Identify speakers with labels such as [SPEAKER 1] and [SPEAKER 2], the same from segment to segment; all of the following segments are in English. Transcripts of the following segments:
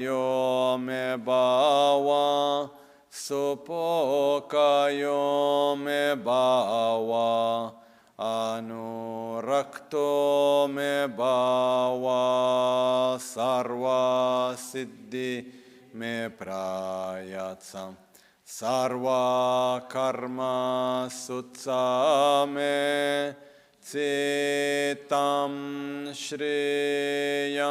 [SPEAKER 1] yo me bawa, supoka yo me bawa, anurakto me bawa, sarva siddhi me prayatsam, sarva karma sutsame, Citam Shriyam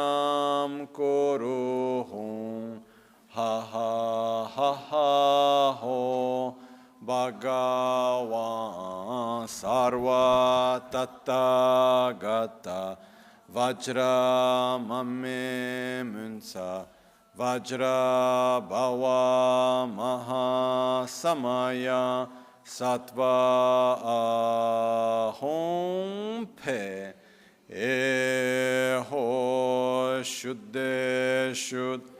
[SPEAKER 1] Kuruhum Ha Ha Ha Ha Ho Bhagavan Sarva Tattagata Vajra Mame Munsa Vajra Bhava Maha Samaya Sattva Ahom Pe Eho Shuddhe Shuddhe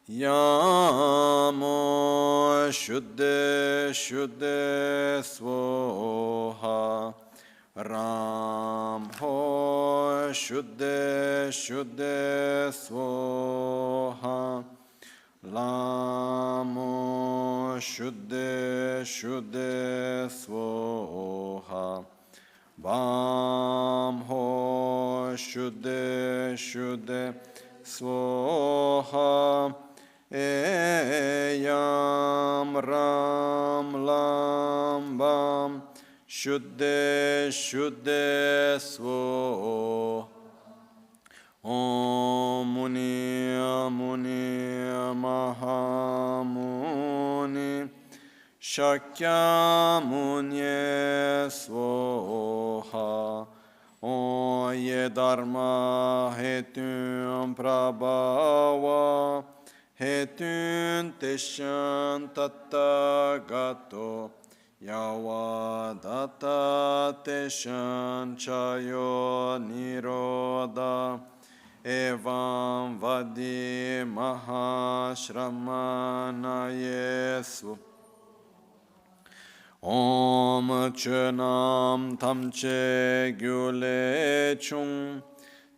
[SPEAKER 1] Yamo Shuddhe Shuddhe Svoha Ram Ho Shuddhe Shuddhe Svoha Lamo Shuddhe Shuddhe Svoha Bam Ho Shuddhe Shuddhe Svoha Eyam Ram Lam Bam Shuddhe Shuddhe Svoha Om Muni Muni Mahamuni Shakya Muni Svoha Om Ye Dharma Hetun Prabhava Hetun Teshan Tattagato Yavadata Teshan Chayo Niroda Evam Vadi Mahashramana Yesu Om Chönam Tamche Gyule Chung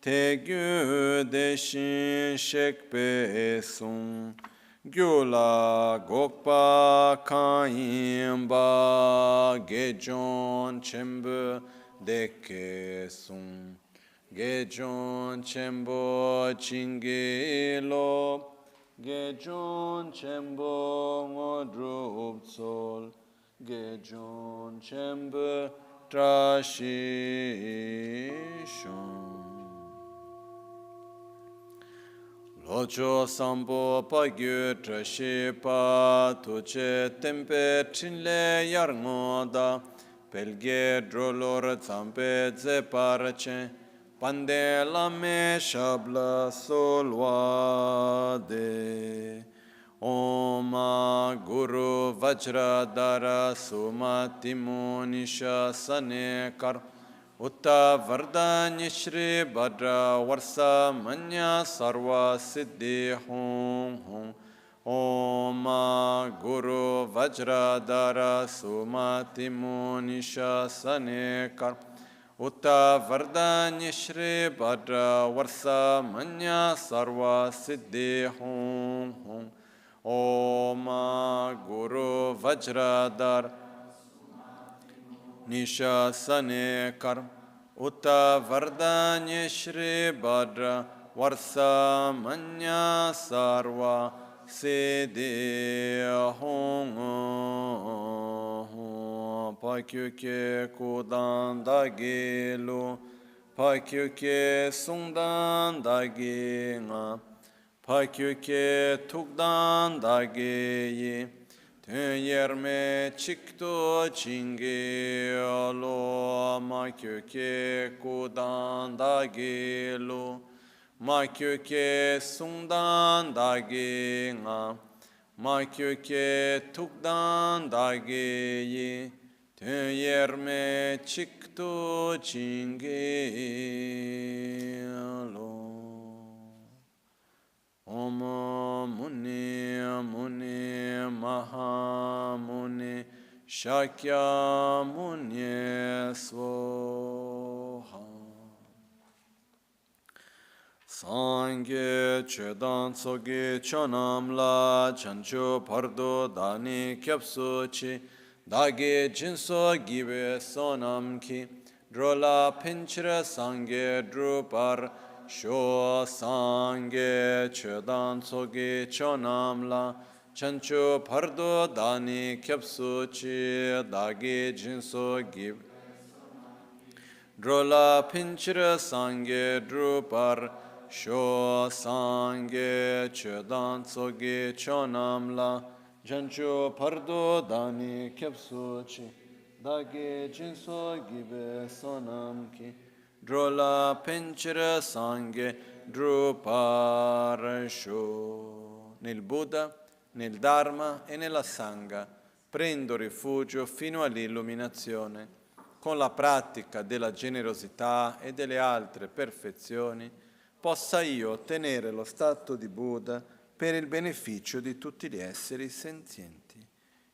[SPEAKER 1] Te Gyu Deshin Shekpe Sung Gyula Gokpa Kayimba Gejon Chembu Deke Sung Gejon Chembo Chingilo Gejon Chembo Ngodrup Sol Gejon Chembo Trashishon Locho Sambo Pagyu Trashipa Tuche Tempe Chinle Yarngoda Pelge Drolor Zampe Zeparache Pande Lame Shabla Solwade Oma Guru Vajradara Sumati Munisha Sanekar Utta Vardanya Shri Bhadra Varsa Manya Sarva Siddhi Hum Hum Oma Guru Vajradara Sumati Munisha Sanekar Utta Vardanya Shri Bhadra Varsa Manya Sarva Siddhi Hum Hum Oma Guru Vajradar Nisha Sanekar Utta Vardanya Shri Bhadra Varsa Manya Sarva Siddhi Hum Pakyuke Kudan Dagilu Pakyuke Sungdan Daginga Pakyuke Tukdan Dagiyi Yerme Chikto Chingi Alo Makyuke Kudan Dagilu Makyuke Sungdan Daginga Makyuke Tukdan Dagiyi Yerme Chikto Chingi Alo Om Muni Muni Maha Muni Shakya Muni Svoha Sangye chedan soge chonam la chancho pardo dani kyapso chi dage jinso gibe sonam ki drola pinchra sangye drupar sho sangye chedan soge chonam la chancho pardo dani kyapso chi dage jinso gibe drola pinchra sangye drupar sho sangye chedan soge chonam la jancho pardo dani kyapso chi dage jinso gibe sonam ki drola pinchra sangye drupar sho. Nel Buddha, nel Dharma e nella Sangha prendo rifugio fino all'illuminazione. Con la pratica della generosità e delle altre perfezioni, possa io ottenere lo stato di Buddha per il beneficio di tutti gli esseri senzienti.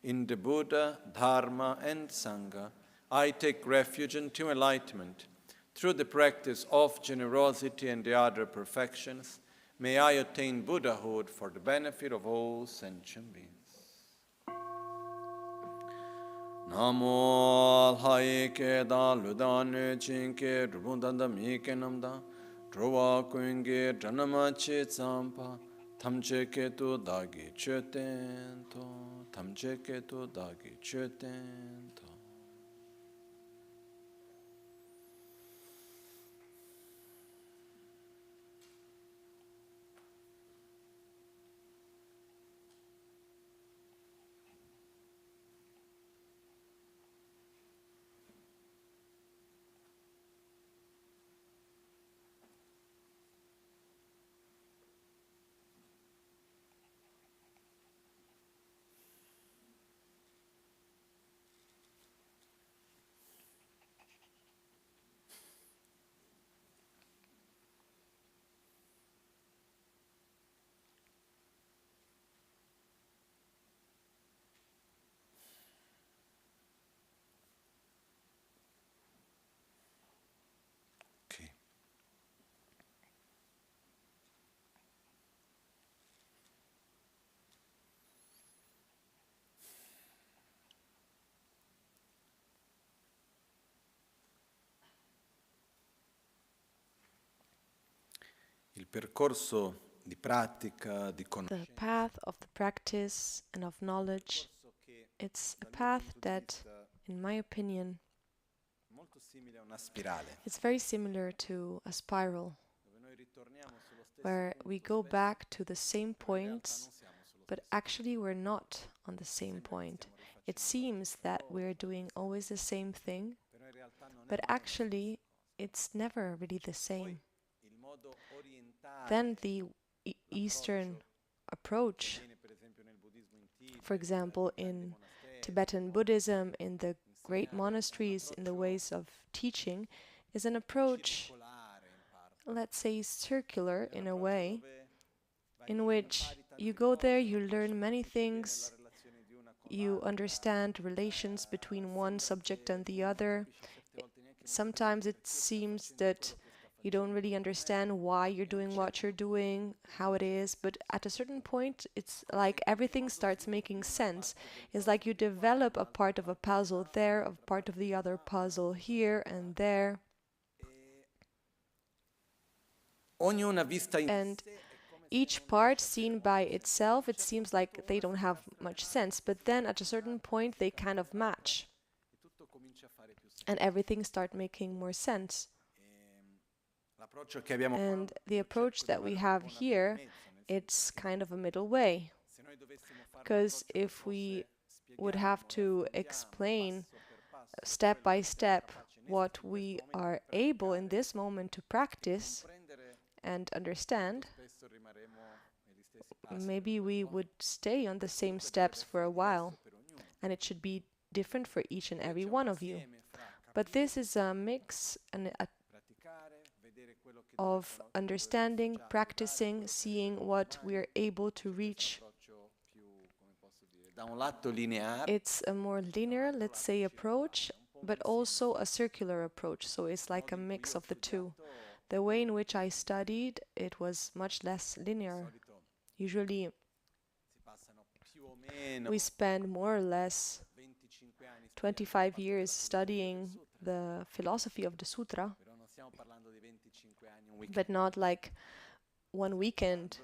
[SPEAKER 1] In the Buddha, Dharma and Sangha, I take refuge into enlightenment. Through the practice of generosity and the other perfections, may I attain Buddhahood for the benefit of all sentient beings. Namo alhaye ke da ludan chinke rubundanda mike namda drowa kuinge dranama che tsampa tamche ke tu dagi cheten to tamche ke tu dagi cheten to. Il percorso di pratica, di conoscenza.
[SPEAKER 2] The path of the practice and of knowledge, it's a path that, in my opinion, it's very similar to a spiral, where we go back to the same points, but actually we're not on the same point. It seems that we're doing always the same thing, but actually it's never really the same. Then the Eastern approach, for example, in Tibetan Buddhism, in the great monasteries, in the ways of teaching, is an approach, let's say, circular in a way, in which you go there, you learn many things, you understand relations between one subject and the other. Sometimes it seems that you don't really understand why you're doing what you're doing, how it is, but at a certain point, it's like everything starts making sense. It's like you develop a part of a puzzle there, a part of the other puzzle here and there. And each part seen by itself, it seems like they don't have much sense, but then at a certain point, they kind of match. And everything starts making more sense. And the approach that we have here, it's kind of a middle way. Because if we would have to explain step by step what we are able in this moment to practice and understand, maybe we would stay on the same steps for a while, and it should be different for each and every one of you. But this is a mix of understanding, practicing, seeing what we're able to reach. It's a more linear, let's say, approach, but also a circular approach, so it's like a mix of the two. The way in which I studied, it was much less linear. Usually, we spend more or less 25 years studying the philosophy of the sutra, but not like one weekend,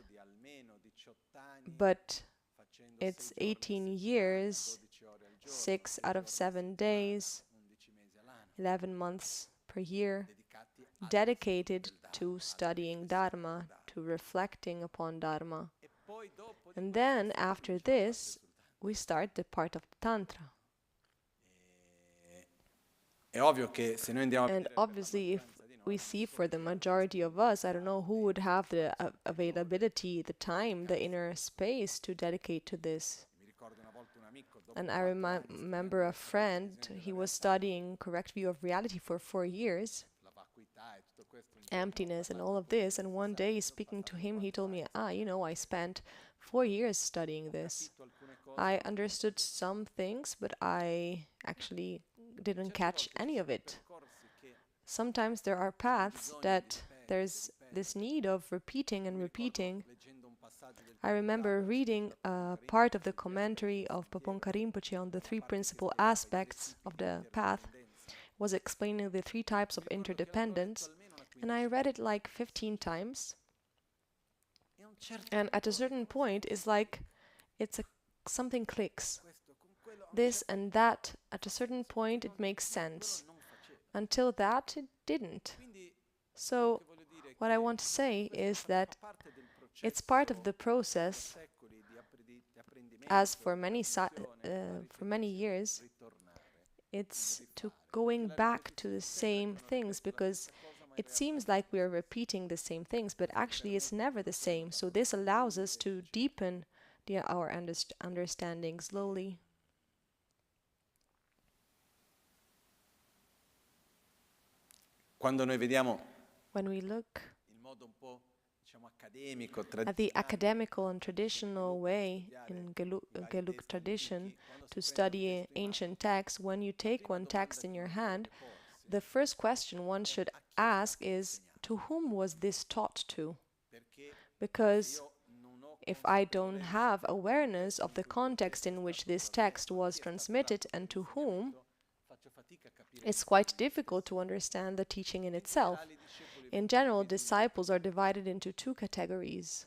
[SPEAKER 2] but it's 18 years, 6 out of 7 days, 11 months per year, dedicated to studying Dharma, to reflecting upon Dharma. And then after this, we start the part of Tantra. And obviously, if we see for the majority of us, I don't know who would have the availability, the time, the inner space to dedicate to this. And I remember a friend, he was studying correct view of reality for 4 years, emptiness and all of this, and one day speaking to him, he told me, I spent 4 years studying this. I understood some things, but I actually didn't catch any of it. Sometimes there are paths that there's this need of repeating and repeating. I remember reading a part of the commentary of Paponka Rinpoche on the 3 principal aspects of the path, was explaining the 3 types of interdependence, and I read it like 15 times. And at a certain point, it's like something clicks. This and that, at a certain point, it makes sense. Until that, it didn't. So, what I want to say is that it's part of the process, as for many years, it's to going back to the same things, because it seems like we are repeating the same things, but actually it's never the same. So this allows us to deepen our understanding slowly. When we look at the academical and traditional way in Gelug tradition to study ancient texts, when you take one text in your hand, the first question one should ask is, to whom was this taught to? Because if I don't have awareness of the context in which this text was transmitted and to whom, it's quite difficult to understand the teaching in itself. In general, disciples are divided into 2 categories.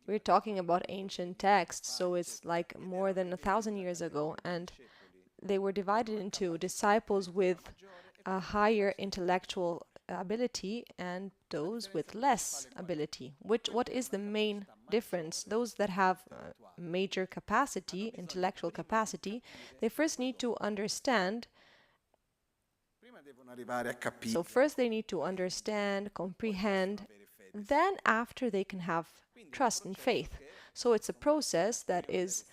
[SPEAKER 2] We're talking about ancient texts, so it's like more than 1,000 years ago, and they were divided into disciples with a higher intellectual ability and those with less ability. What is the main difference? Those that have major capacity, intellectual capacity, they first need to understand. So first they need to understand, comprehend, then after they can have trust and faith. So it's a process that is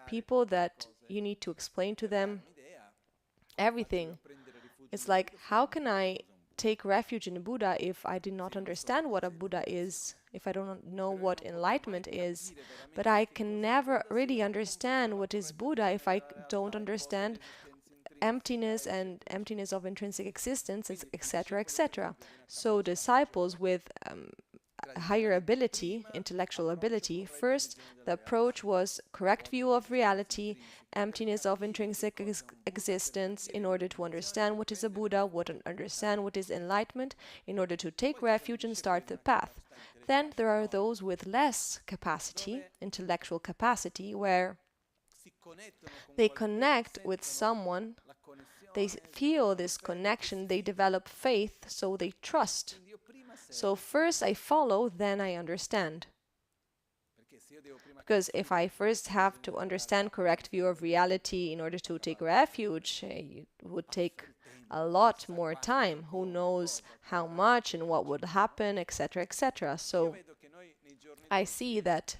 [SPEAKER 2] people that you need to explain to them everything. It's like, how can I take refuge in a Buddha if I did not understand what a Buddha is, if I don't know what enlightenment is? But I can never really understand what is Buddha if I don't understand emptiness and emptiness of intrinsic existence, etc., etc. So disciples with higher ability, intellectual ability, first the approach was correct view of reality, emptiness of intrinsic existence, in order to understand what is a Buddha, understand what is enlightenment, in order to take refuge and start the path. Then there are those with less capacity, intellectual capacity, where they connect with someone, they feel this connection, they develop faith, so they trust. So first I follow, then I understand. Because if I first have to understand correct view of reality in order to take refuge, it would take a lot more time. Who knows how much and what would happen, etc., etc. So I see that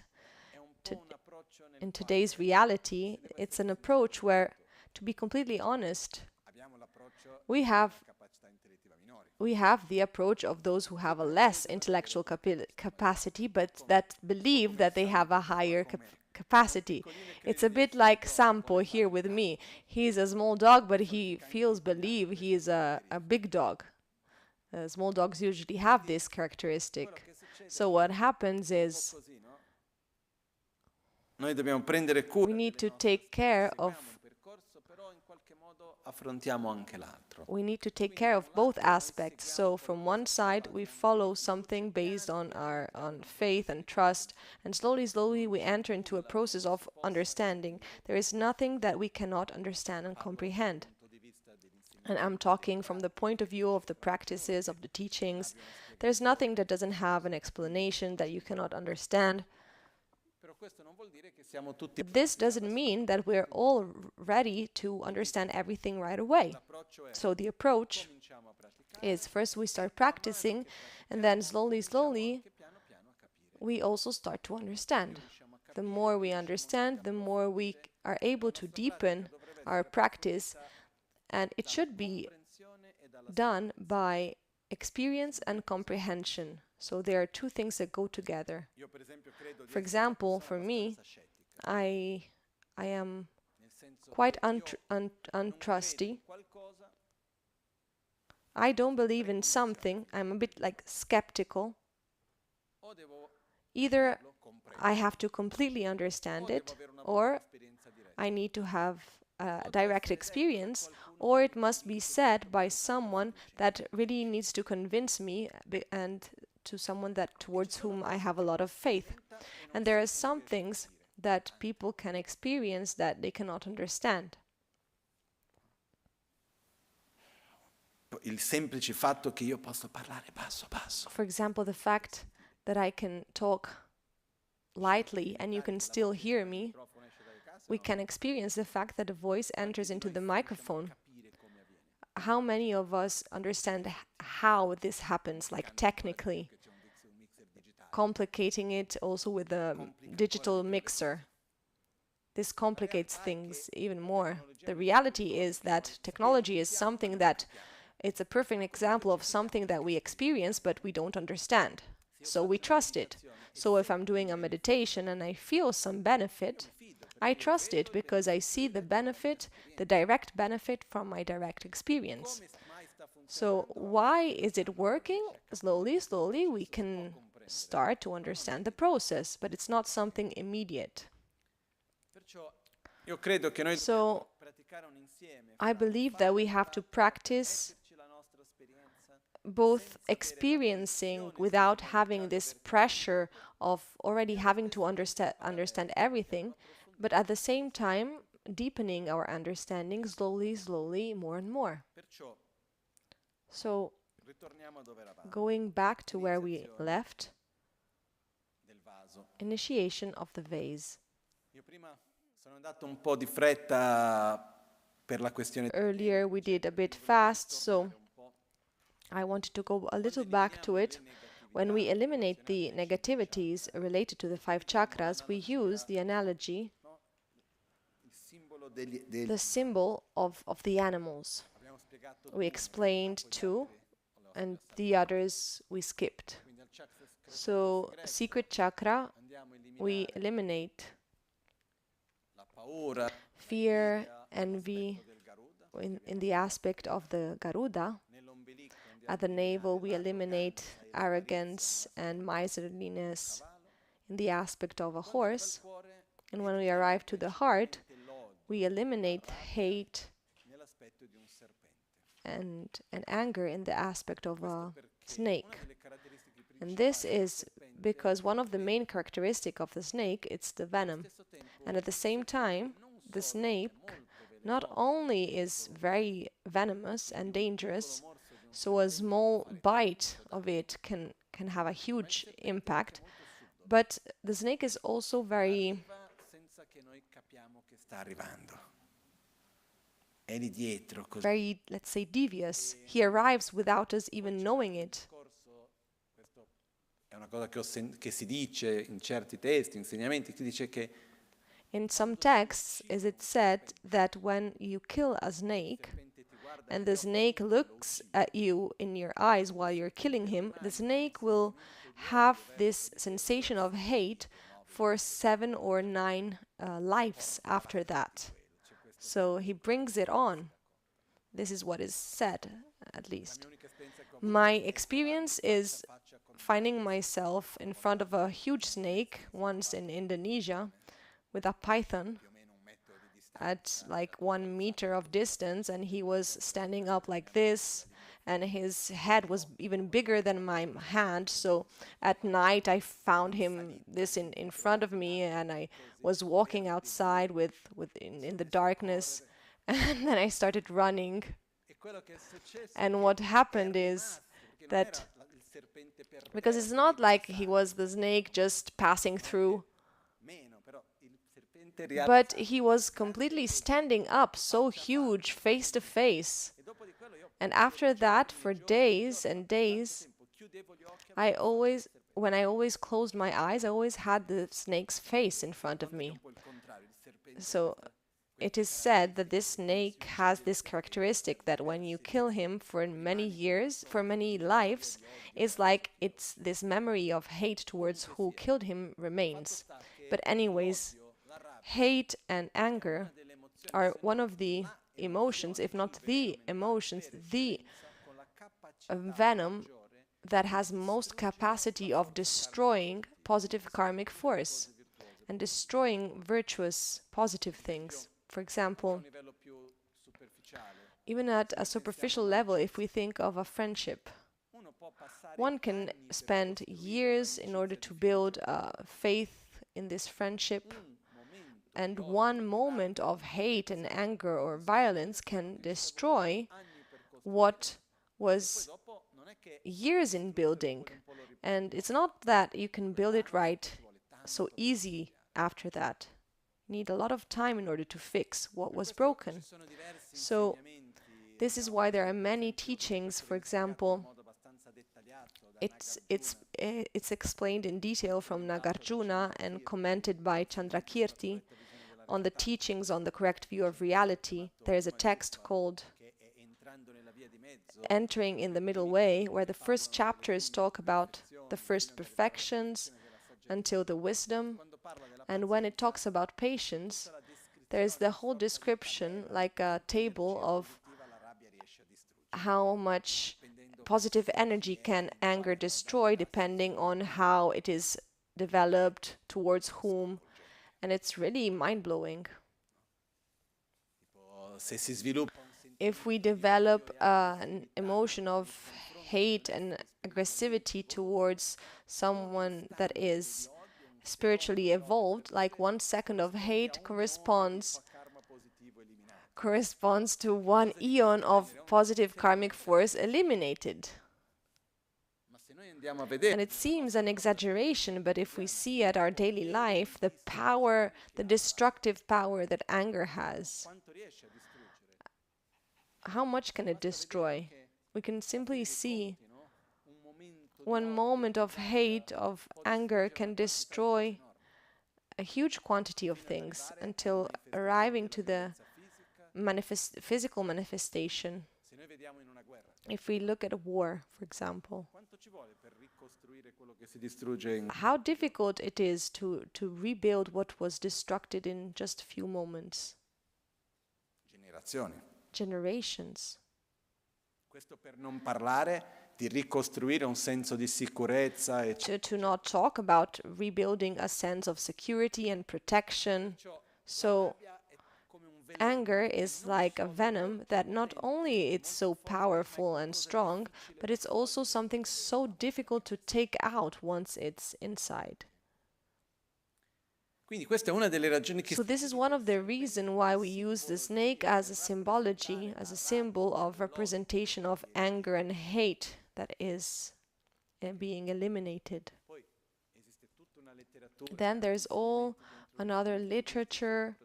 [SPEAKER 2] in today's reality, it's an approach where, to be completely honest, we have the approach of those who have a less intellectual capacity, but that believe that they have a higher capacity. It's a bit like Sampo here with me. He's a small dog, but he believe he is a big dog. Small dogs usually have this characteristic. So what happens is
[SPEAKER 1] noi dobbiamo prendere cura
[SPEAKER 2] we need to
[SPEAKER 1] delle
[SPEAKER 2] take care
[SPEAKER 1] seguiamo
[SPEAKER 2] of
[SPEAKER 1] un percorso, però in qualche modo affrontiamo anche l'altro.
[SPEAKER 2] we need to take care of both aspects. So from one side we follow something based on our faith and trust, and slowly we enter into a process of understanding. There is nothing that we cannot understand and comprehend. And I'm talking from the point of view of the practices, of the teachings. There's nothing that doesn't have an explanation that you cannot understand. But this doesn't mean that we're all ready to understand everything right away. So the approach is first we start practicing, and then slowly we also start to understand. The more we understand, the more we are able to deepen our practice, and it should be done by experience and comprehension. So there are two things that go together. For example, for me, I am quite untrusty. I don't believe in something. I'm a bit like skeptical. Either I have to completely understand it, or I need to have a direct experience, or it must be said by someone that really needs to convince me, and to someone that towards whom I have a lot of faith. And there are some things that people can experience that they cannot understand.
[SPEAKER 1] Il semplice fatto che io posso parlare passo passo.
[SPEAKER 2] For example, the fact that I can talk lightly and you can still hear me. We can experience the fact that a voice enters into the microphone. How many of us understand how this happens, like technically? Complicating it also with a digital mixer. This complicates things even more. The reality is that technology is something that it's a perfect example of something that we experience but we don't understand. So we trust it. So if I'm doing a meditation and I feel some benefit, I trust it because I see the benefit, the direct benefit from my direct experience. So why is it working? Slowly we can start to understand the process, but it's not something immediate. So I believe that we have to practice both experiencing without having this pressure of already having to understand everything, but at the same time deepening our understanding slowly, more and more. So, going back to where we left, initiation of the vase. Earlier we did a bit fast, so I wanted to go a little back to it. When we eliminate the negativities related to the 5 chakras, we use the analogy, the symbol of the animals. We explained 2, and the others we skipped. So, secret chakra, we eliminate fear, envy in the aspect of the Garuda. At the navel, we eliminate arrogance and miserliness in the aspect of a horse. And when we arrive to the heart, we eliminate hate and anger in the aspect of a snake. And this is because one of the main characteristics of the snake is the venom. And at the same time, the snake not only is very venomous and dangerous, so a small bite of it can have a huge impact, but the snake is also very let's say, devious. He arrives without us even knowing it.
[SPEAKER 1] È una cosa che si dice in certi testi, insegnamenti, si dice che
[SPEAKER 2] in some texts is it said that when you kill a snake and the snake looks at you in your eyes while you're killing him, the snake will have this sensation of hate for 7 or 9 lives after that. So he brings it on. This is what is said, at least. My experience is finding myself in front of a huge snake once in Indonesia with a python at like 1 meter of distance, and he was standing up like this, and his head was even bigger than my hand. So at night I found him this in front of me, and I was walking outside in the darkness, and then I started running. And what happened is that, because it's not like he was the snake just passing through, but he was completely standing up, so huge, face to face. And after that, for days and days, when I always closed my eyes, I always had the snake's face in front of me. So it is said that this snake has this characteristic that when you kill him for many years, for many lives, it's like it's this memory of hate towards who killed him remains. But anyways, hate and anger are one of the emotions, if not the emotions, the venom that has most capacity of destroying positive karmic force and destroying virtuous positive things. For example, even at a superficial level, if we think of a friendship, one can spend years in order to build faith in this friendship, and one moment of hate and anger or violence can destroy what was years in building. And it's not that you can build it right so easy after that. You need a lot of time in order to fix what was broken. So this is why there are many teachings. For example, it's explained in detail from Nagarjuna and commented by Chandrakirti on the teachings on the correct view of reality. There is a text called Entering in the Middle Way, where the first chapters talk about the first perfections until the wisdom. And when it talks about patience, there is the whole description, like a table of how much positive energy can anger destroy depending on how it is developed, towards whom, and it's really mind-blowing. If we develop an emotion of hate and aggressivity towards someone that is spiritually evolved, like 1 second of hate corresponds to 1 eon of positive karmic force eliminated. And it seems an exaggeration, but if we see at our daily life the power, the destructive power that anger has, how much can it destroy? We can simply see 1 moment of hate, of anger, can destroy a huge quantity of things until arriving to the physical manifestation. If we look at a war, for example, how difficult it is to rebuild what was destructed in just a few moments. Generations. To not talk about rebuilding a sense of security and protection. So anger is like a venom that not only it's so powerful and strong, but it's also something so difficult to take out once it's inside. So this is one of the reasons why we use the snake as a symbology, as a symbol of representation of anger and hate that is being eliminated. Then there's all another literature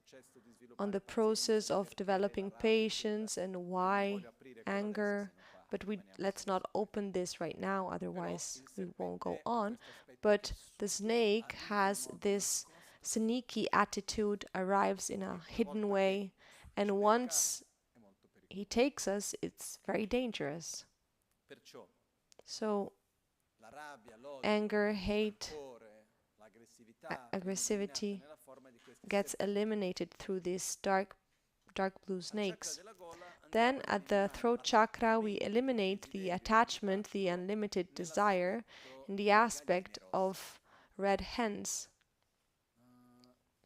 [SPEAKER 2] on the process of developing patience and why anger, but let's not open this right now, otherwise we won't go on. But the snake has this sneaky attitude, arrives in a hidden way, and once he takes us, it's very dangerous. So anger, hate, aggressivity gets eliminated through these dark blue snakes. Then at the throat chakra, we eliminate the attachment, the unlimited desire, in the aspect of red hens.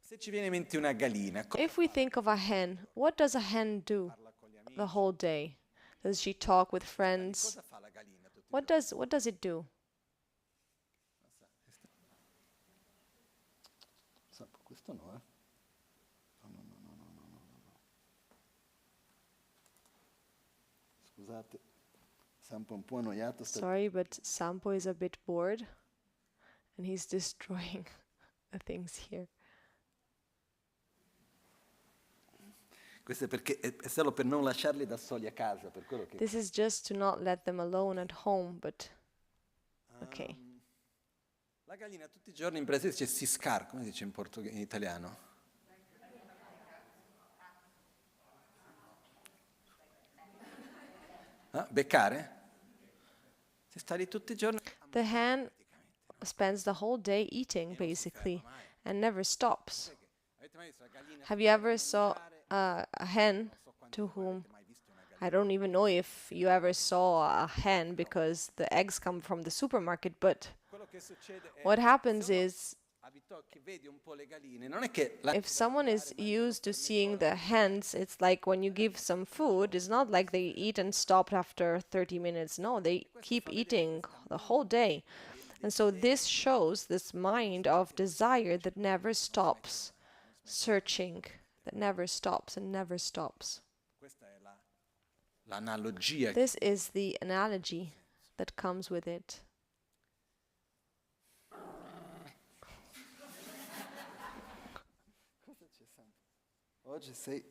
[SPEAKER 1] Se ci viene in mente una gallina,
[SPEAKER 2] If we think of a hen, what does a hen do the whole day? Does she talk with friends?
[SPEAKER 1] cosa fa la gallina tutti i
[SPEAKER 2] What does it do?
[SPEAKER 1] Questo no, Scusate, Sampo un po' annoiato.
[SPEAKER 2] Sorry, but Sampo is a bit bored and he's destroying the things here.
[SPEAKER 1] Questo è solo per non lasciarli da soli a casa, per quello che...
[SPEAKER 2] This is just to not let them alone at home, but okay.
[SPEAKER 1] La gallina tutti i giorni in Brasile dice si scar, come si dice in italiano? Beccare? Si sta lì tutti i giorni.
[SPEAKER 2] The hen spends the whole day eating, basically, and never stops. Have you ever saw a hen to whom... I don't even know if you ever saw a hen because the eggs come from the supermarket, but what happens is if someone is used to seeing the hens, it's like when you give some food, it's not like they eat and stop after 30 minutes. No, they keep eating the whole day. And so this shows this mind of desire that never stops, searching, that never stops and never stops. This is the analogy that comes with it.
[SPEAKER 1] Oggi sei...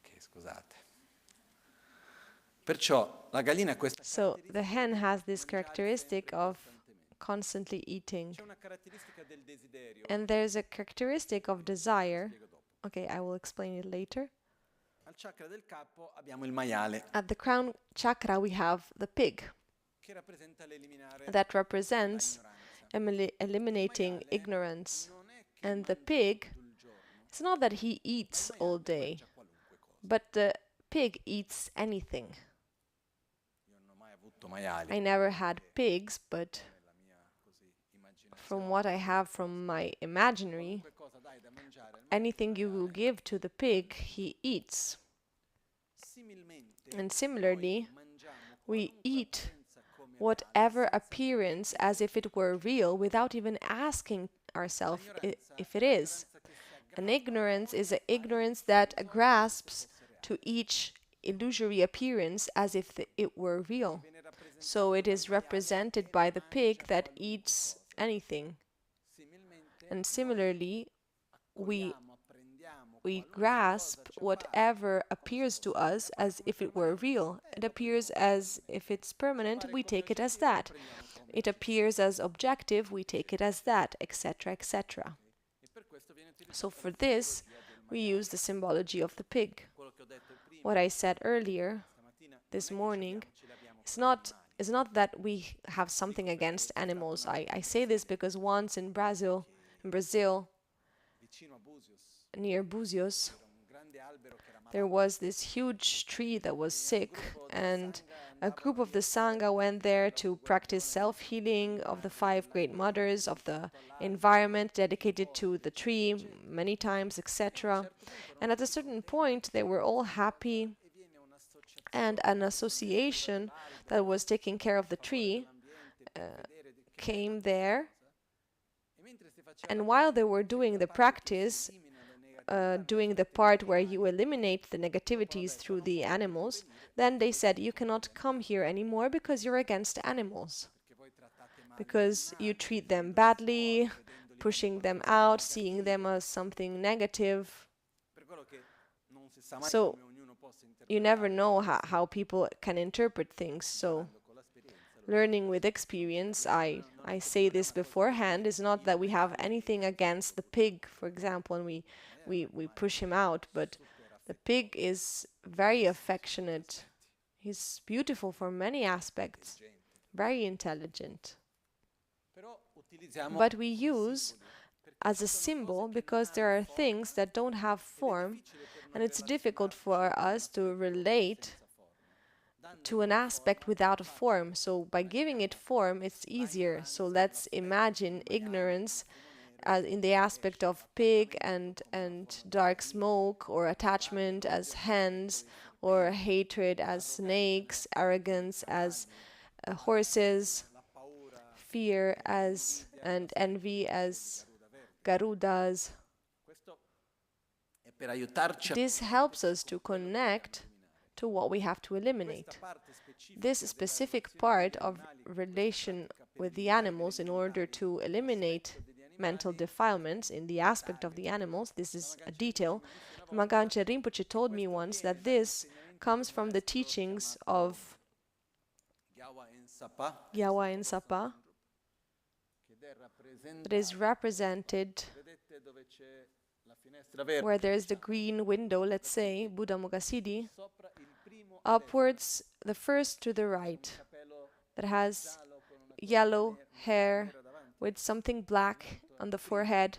[SPEAKER 1] Ok, scusate. Perciò la gallina ha questa...
[SPEAKER 2] So the hen has this characteristic of constantly eating. And there's a characteristic of desire. Okay, I will explain it later.
[SPEAKER 1] Al chakra del capo abbiamo il maiale.
[SPEAKER 2] At the crown chakra we have the pig. That represents eliminating ignorance. And the pig, it's not that he eats all day, but the pig eats anything. I never had pigs, but from what I have from my imaginary, anything you will give to the pig, he eats. And similarly, we eat whatever appearance as if it were real without even asking ourselves if it is. An ignorance is an ignorance that grasps to each illusory appearance as if it were real. So it is represented by the pig that eats anything. And similarly, we grasp whatever appears to us as if it were real. It appears as if it's permanent, we take it as that. It appears as objective, we take it as that, etc., etc. So for this, we use the symbology of the pig. What I said earlier, this morning, it's not that we have something against animals. I say this because once in Brazil, near Búzios, there was this huge tree that was sick, and a group of the Sangha went there to practice self-healing of the 5 great mothers, of the environment dedicated to the tree, many times, etc. And at a certain point, they were all happy, and an association that was taking care of the tree came there. And while they were doing the practice, doing the part where you eliminate the negativities through the animals, then they said, you cannot come here anymore because you're against animals. Because you treat them badly, pushing them out, seeing them as something negative. So you never know how people can interpret things. So learning with experience, I say this beforehand, is not that we have anything against the pig, for example, and we push him out, but the pig is very affectionate. He's beautiful for many aspects, very intelligent. But we use as a symbol because there are things that don't have form, And it's difficult for us to relate to an aspect without a form. So by giving it form, it's easier. So let's imagine ignorance in the aspect of pig and dark smoke, or attachment as hens, or hatred as snakes, arrogance as horses, fear as and envy as garudas. This helps us to connect to what we have to eliminate. This specific part of relation with the animals, in order to eliminate mental defilements in the aspect of the animals, this is a detail. Lama Rinpoche told me once that this comes from the teachings of Gyawa and Sapa, that is represented where there is the green window, let's say, Buddha Mugasidi, upwards, the first to the right, that has yellow hair with something black on the forehead,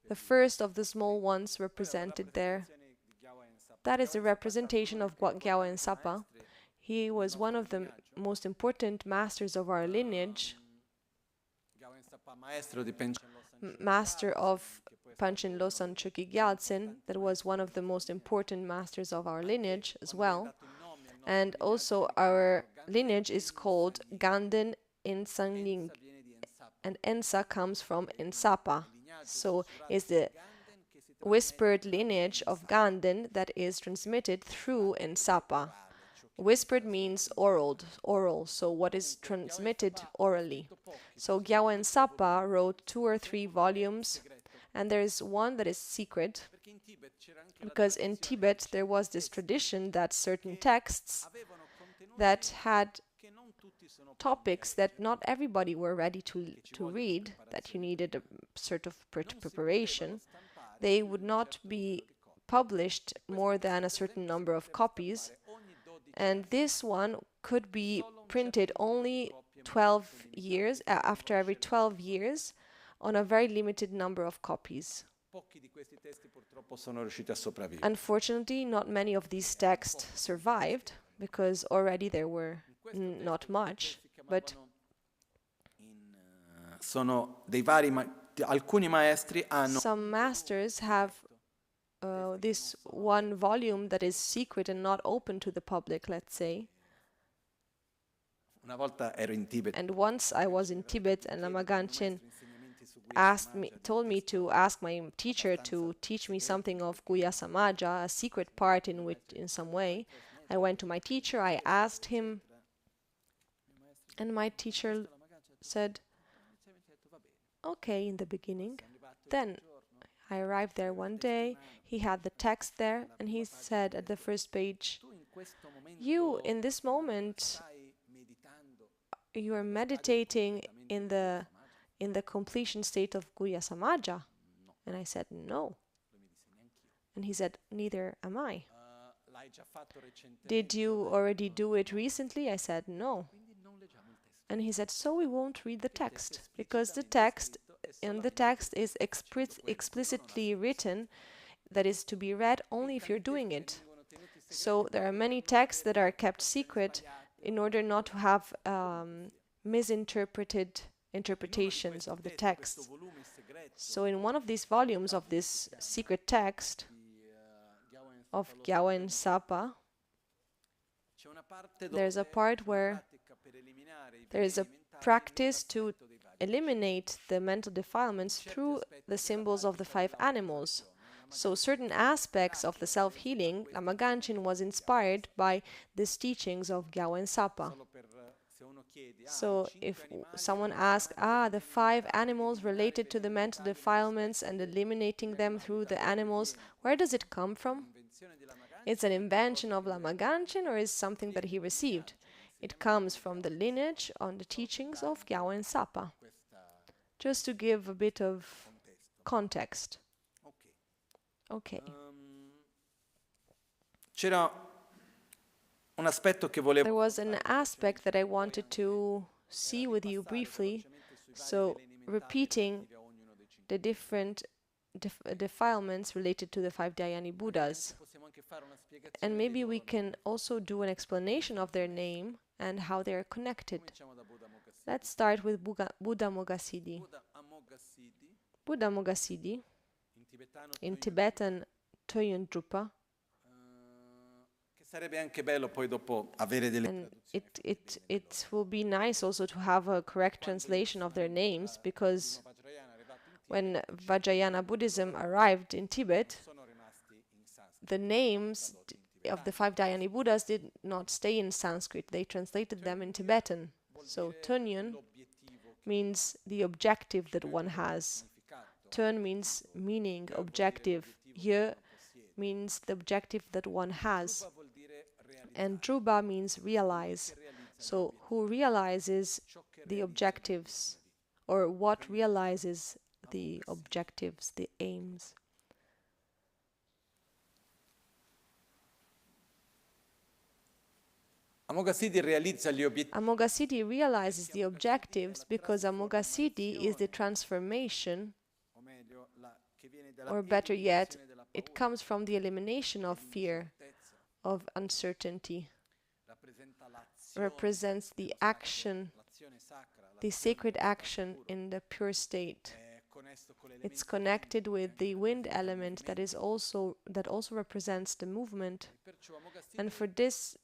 [SPEAKER 2] the first of the small ones represented there. That is a representation of Gyawa and Sapa. He was one of the most important masters of our lineage, master of Panchen Losang Chökyi Gyaltsen, that was one of the most important masters of our lineage as well. And also our lineage is called Ganden Insangling, and Ensa comes from Ensapa. So it's the whispered lineage of Ganden that is transmitted through Ensapa. Whispered means oral, so what is transmitted orally. So Gyawa and Sapa wrote 2 or 3 volumes, and there is one that is secret, because in Tibet there was this tradition that certain texts that had topics that not everybody were ready to read, that you needed a sort of preparation, they would not be published more than a certain number of copies. And this one could be printed only 12 years, after every 12 years, on a very limited number of copies. Unfortunately, not many of these texts survived, because already there were not much, but some masters have this one volume that is secret and not open to the public, let's say. And once I was in Tibet, and Lama Ganchen told me to ask my teacher to teach me something of Guya Samaja, a secret part in some way. I went to my teacher, I asked him, and my teacher said, okay, in the beginning. Then I arrived there one day, he had the text there, and he said at the first page, you, in this moment, you are meditating in the completion state of Guya Samaja. And I said, no. And he said, neither am I. Did you already do it recently? I said, no. And he said, so we won't read the text, because the text is explicitly written that is to be read only if you're doing it. So there are many texts that are kept secret in order not to have misinterpreted interpretations of the text. So in one of these volumes of this secret text of Gyawa and Sapa, there's a part where there is a practice to eliminate the mental defilements through the symbols of the 5 animals. So certain aspects of the self-healing, Lama Ganchen was inspired by these teachings of Gyawa and Sapa. So if someone asks, the 5 animals related to the mental defilements and eliminating them through the animals, where does it come from? It's an invention of Lama Ganchen, or is something that he received? It comes from the lineage on the teachings of Gyawa and Sapa. Just to give a bit of context. Okay. There was an aspect that I wanted to see with you briefly. So, repeating the different defilements related to the 5 Dhyani Buddhas. And maybe we can also do an explanation of their name and how they are connected. Let's start with Buddha Mogassiddhi. Buddha Mogassiddhi, in Tibetan Toyun Drupa, and it will be nice also to have a correct translation of their names, because when Vajrayana Buddhism arrived in Tibet, the names of the 5 Dhyani Buddhas did not stay in Sanskrit. They translated them in Tibetan. So Tunyun means the objective that one has. Tun means meaning, objective. Ye means the objective that one has. And Druba means realize. So who realizes the objectives, or what realizes the objectives, the aims. Amoghasiddhi realizes the objectives because Amoghasiddhi is the transformation, or better yet, it comes from the elimination of fear, of uncertainty. Represents the action, the sacred action in the pure state. It's connected with the wind element that also represents the movement. And for this,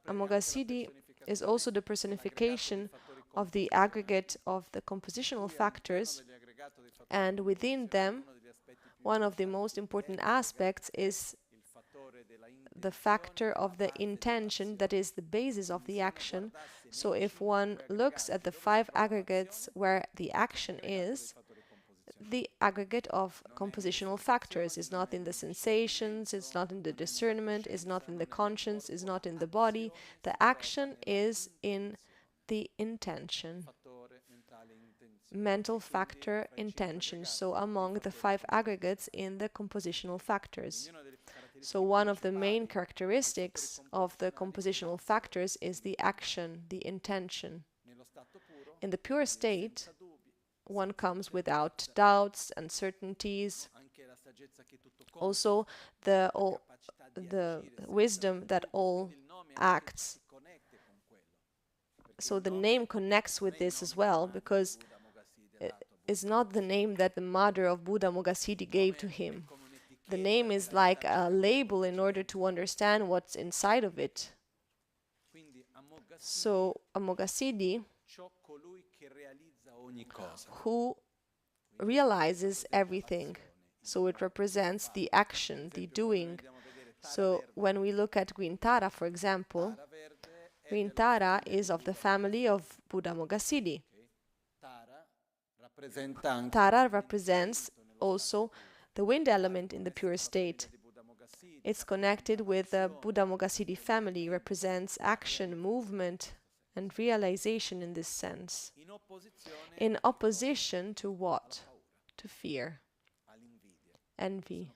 [SPEAKER 2] Amoghasiddhi is also the personification of the aggregate of the compositional factors, and within them, one of the most important aspects is the factor of the intention, that is the basis of the action. So if one looks at the 5 aggregates where the action is, the aggregate of compositional factors is not in the sensations, it's not in the discernment, it's not in the conscience, it's not in the body. The action is in the intention. Mental factor, intention. So among the 5 aggregates in the compositional factors. So one of the main characteristics of the compositional factors is the action, the intention. In the pure state, one comes without doubts, uncertainties, also the wisdom that all acts. So the name connects with this as well, because it is not the name that the mother of Buddha Mogassiddhi gave to him. The name is like a label in order to understand what's inside of it. So Amoghasiddhi, who realizes everything. So it represents the action, the doing. So when we look at Guintara, for example, Guintara is of the family of Buddha Mogassiddhi. Tara represents also the wind element in the pure state. It's connected with the Buddha Mogassiddhi family, represents action, movement, and realization in this sense. In opposition to what? To fear, envy.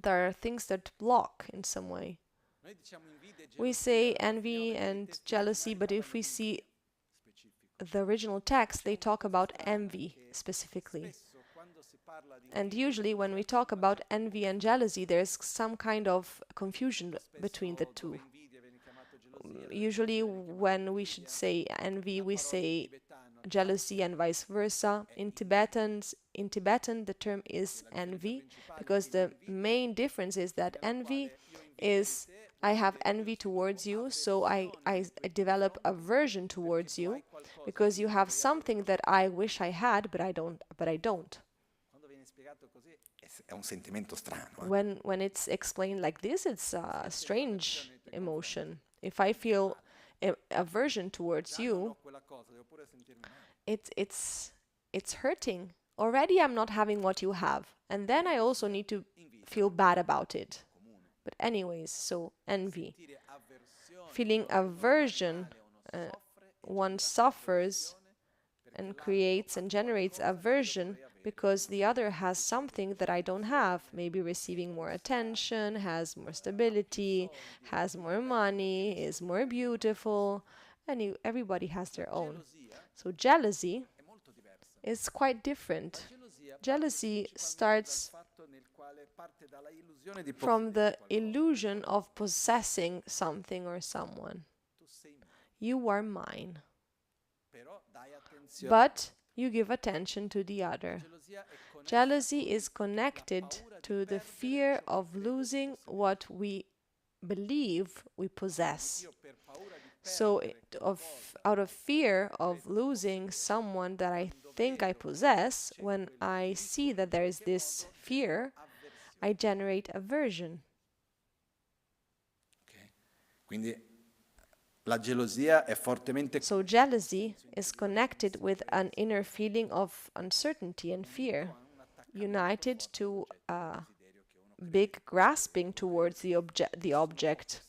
[SPEAKER 2] There are things that block in some way. We say envy and jealousy, but if we see the original text, they talk about envy specifically. And usually when we talk about envy and jealousy, there's some kind of confusion between the two. Usually when we should say envy, we say jealousy and vice versa. In Tibetan, the term is envy, because the main difference is that envy is, I have envy towards you, so I develop aversion towards you, because you have something that I wish I had, but I don't. When it's explained like this, it's a strange emotion. If I feel aversion towards you, it's hurting. Already I'm not having what you have, and then I also need to feel bad about it. But anyways, so envy. Feeling aversion, one suffers and creates and generates aversion because the other has something that I don't have, maybe receiving more attention, has more stability, has more money, is more beautiful, and everybody has their own. So jealousy is quite different. Jealousy starts from the illusion of possessing something or someone. You are mine. But you give attention to the other. Jealousy is connected to the fear of losing what we believe we possess. So out of fear of losing someone that I think I possess, when I see that there is this fear, I generate aversion. So jealousy is connected with an inner feeling of uncertainty and fear, united to a big grasping towards the object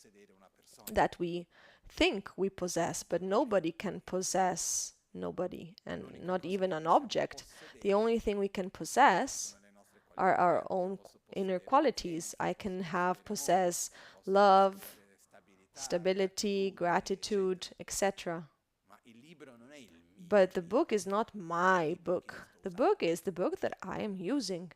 [SPEAKER 2] that we think we possess, but nobody can possess nobody, and not even an object. The only thing we can possess are our own inner qualities. I can possess love, stability, gratitude, etc. But the book is not my book. The book is the book that I am using.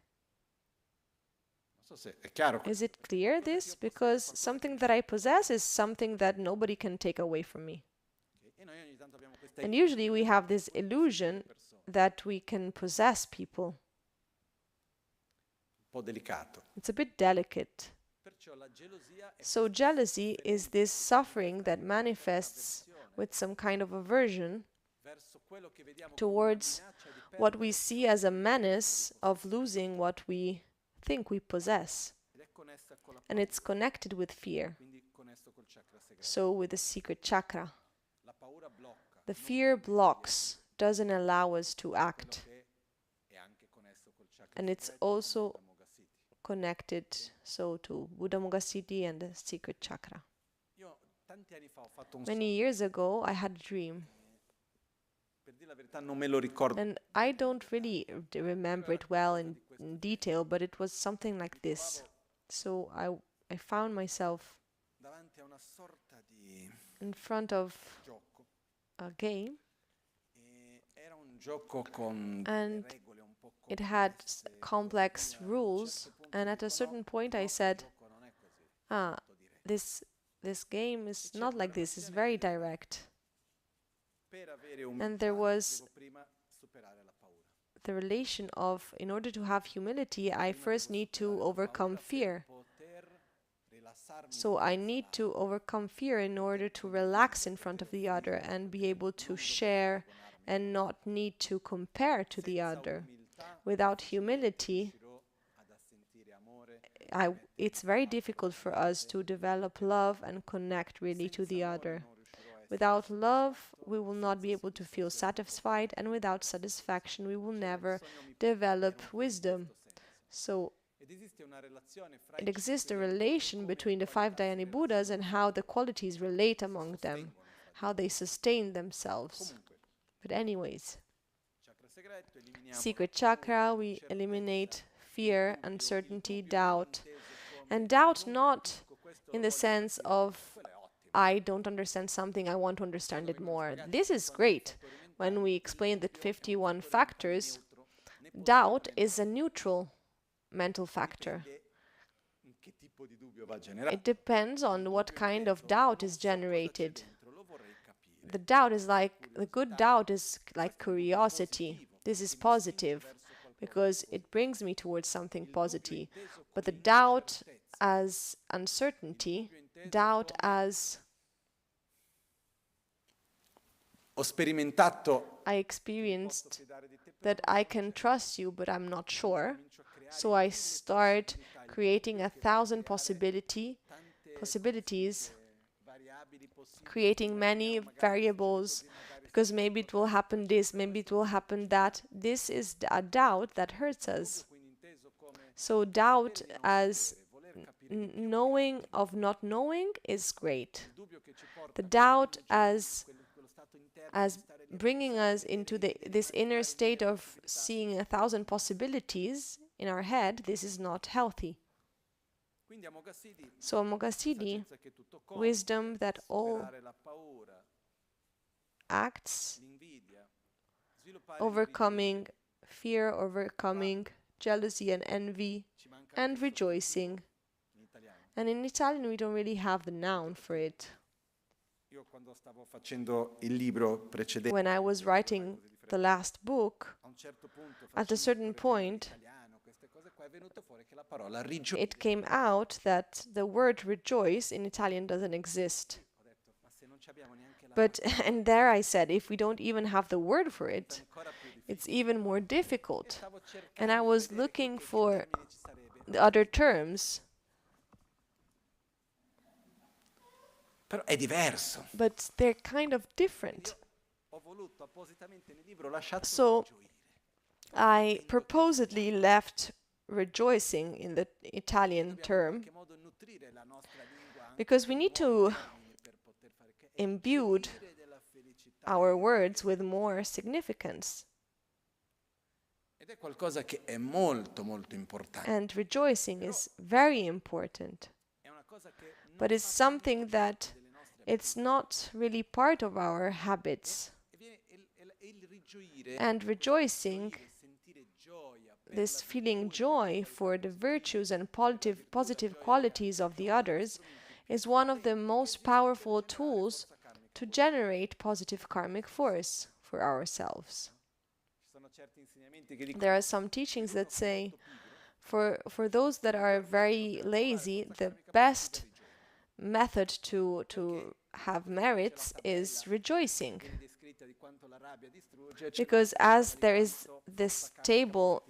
[SPEAKER 2] Is it clear, this? Because something that I possess is something that nobody can take away from me. And usually we have this illusion that we can possess people. It's a bit delicate. So jealousy is this suffering that manifests with some kind of aversion towards what we see as a menace of losing what we think we possess. And it's connected with fear. So with the secret chakra. The fear blocks, doesn't allow us to act. And it's also connected to Buddha Mugassiddhi and the secret chakra. Many years ago, I had a dream. And I don't really remember it well in detail, but it was something like this. So I found myself in front of a game, and it had complex rules, and at a certain point I said, this game is not like this, it's very direct. And there was the relation of, in order to have humility, I first need to overcome fear. So I need to overcome fear in order to relax in front of the other and be able to share and not need to compare to the other. Without humility, it's very difficult for us to develop love and connect really to the other. Without love, we will not be able to feel satisfied, and without satisfaction, we will never develop wisdom. So it exists a relation between the 5 Dhyani Buddhas and how the qualities relate among them, how they sustain themselves. But anyways, secret chakra, we eliminate fear, uncertainty, doubt. And doubt not in the sense of, I don't understand something, I want to understand it more. This is great. When we explain the 51 factors, doubt is a neutral mental factor. It depends on what kind of doubt is generated. The good doubt is like curiosity. This is positive because it brings me towards something positive. But the doubt as uncertainty, doubt as I experienced that I can trust you, but I'm not sure. So I start creating 1,000 possibilities, creating many variables, because maybe it will happen this, maybe it will happen that. This is a doubt that hurts us. So doubt as knowing of not knowing is great. The doubt as bringing us into this inner state of seeing 1,000 possibilities in our head, this is not healthy. So Mugassiddhi, wisdom that all acts, overcoming fear, overcoming jealousy and envy, and rejoicing. And in Italian we don't really have the noun for it. When I was writing the last book, at a certain point, it came out that the word rejoice in Italian doesn't exist. But, and there I said, if we don't even have the word for it, it's even more difficult. And I was looking for the other terms. But they're kind of different. So I purposely left rejoicing in the Italian term because we need to imbue our words with more significance. And rejoicing is very important. But it's something that it's not really part of our habits. And rejoicing, this feeling joy for the virtues and positive qualities of the others, is one of the most powerful tools to generate positive karmic force for ourselves. There are some teachings that say, for those that are very lazy, the best method to have merits is rejoicing. Because as there is this table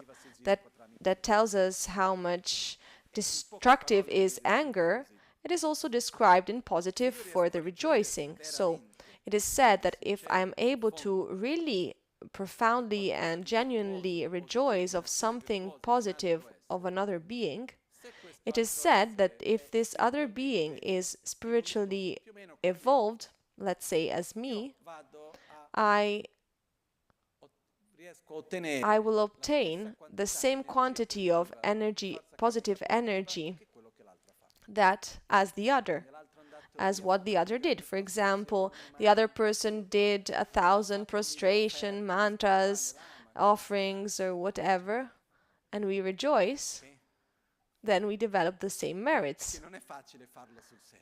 [SPEAKER 2] that tells us how much destructive is anger, it is also described in positive for the rejoicing. So it is said that if I am able to really profoundly and genuinely rejoice of something positive of another being, it is said that if this other being is spiritually evolved, let's say as me, I will obtain the same quantity of energy, positive energy, that as the other, as what the other did. For example, the other person did 1,000 prostration, mantras, offerings, or whatever, and we rejoice, then we develop the same merits.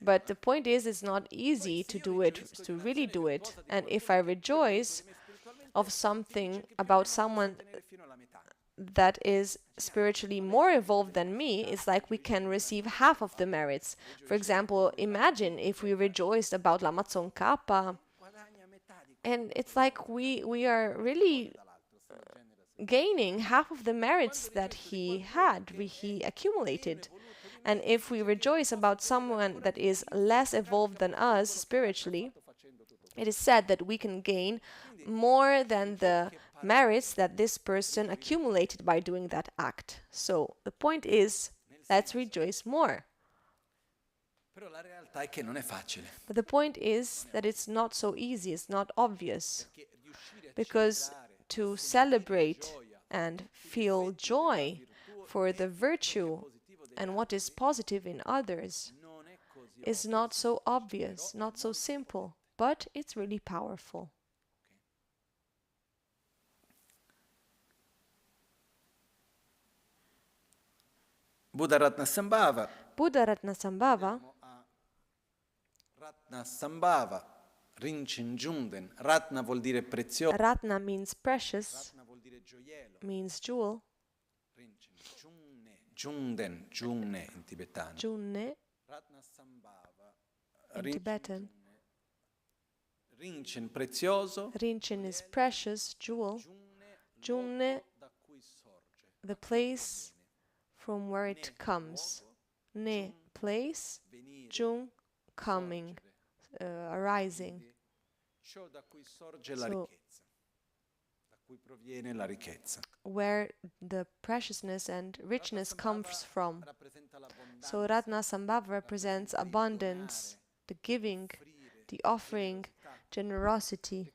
[SPEAKER 2] But the point is, it's not easy to do it, to really do it. And if I rejoice of something about someone that is spiritually more evolved than me, it's like we can receive half of the merits. For example, imagine if we rejoiced about Lama Tsongkhapa, and it's like we are really gaining half of the merits that he had, he accumulated. And if we rejoice about someone that is less evolved than us spiritually, it is said that we can gain more than the merits that this person accumulated by doing that act. So the point is, let's rejoice more. But the point is that it's not so easy, it's not obvious. Because to celebrate and feel joy for the virtue and what is positive in others is not so obvious, not so simple, but it's really powerful.
[SPEAKER 1] Buddha Ratnasambhava. Ratnasambhava, Rinchen. Ratna vuol dire prezioso.
[SPEAKER 2] Ratna means precious, means jewel.
[SPEAKER 1] Junne in tibetano.
[SPEAKER 2] Junne in Tibetan.
[SPEAKER 1] Rinchen prezioso.
[SPEAKER 2] Rinchen is precious, jewel. Junne, the place from where it comes. Ne, place. Jung, coming, arising. So, where the preciousness and richness comes from. So Ratnasambhava represents abundance, the giving, the offering, generosity.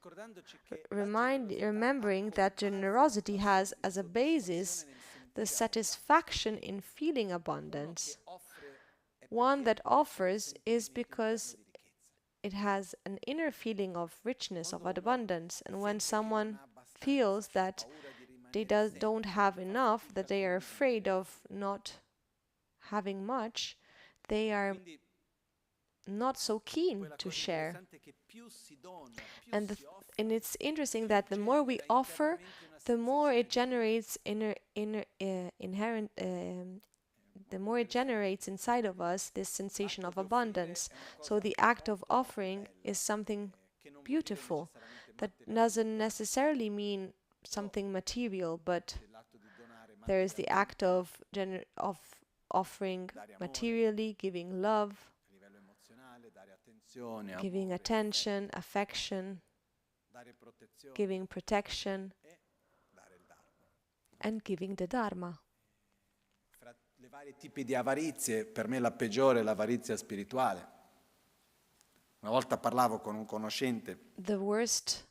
[SPEAKER 2] Remembering that generosity has as a basis the satisfaction in feeling abundance. One that offers is because it has an inner feeling of richness, of abundance. And when someone feels that they don't have enough, that they are afraid of not having much, they are not so keen to share. And it's interesting that the more we offer, the more it generates the more it generates inside of us this sensation of abundance. So the act of offering is something beautiful that doesn't necessarily mean something material, but there is the act of offering materially, giving love, giving attention, affection, giving protection, and giving the Dharma.
[SPEAKER 1] Fra le vari tipi di avarizie, per me la peggiore è l'avarizia spirituale. Una volta parlavo con un conoscente.
[SPEAKER 2] The worst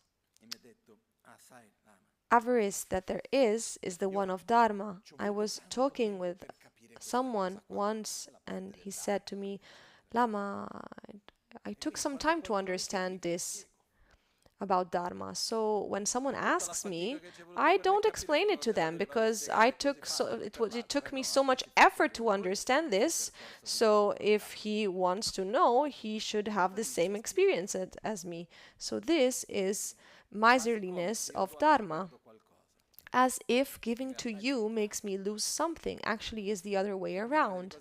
[SPEAKER 1] E mi ha detto, sai, Lama,
[SPEAKER 2] avarice that there is the one of Dharma. I was talking with someone once and he said to me, Lama, I took some time to understand this about Dharma. So when someone asks me, I don't explain it to them because it took me so much effort to understand this. So if he wants to know, he should have the same experience as me. So this is miserliness of Dharma. As if giving to you makes me lose something. Actually, is the other way around.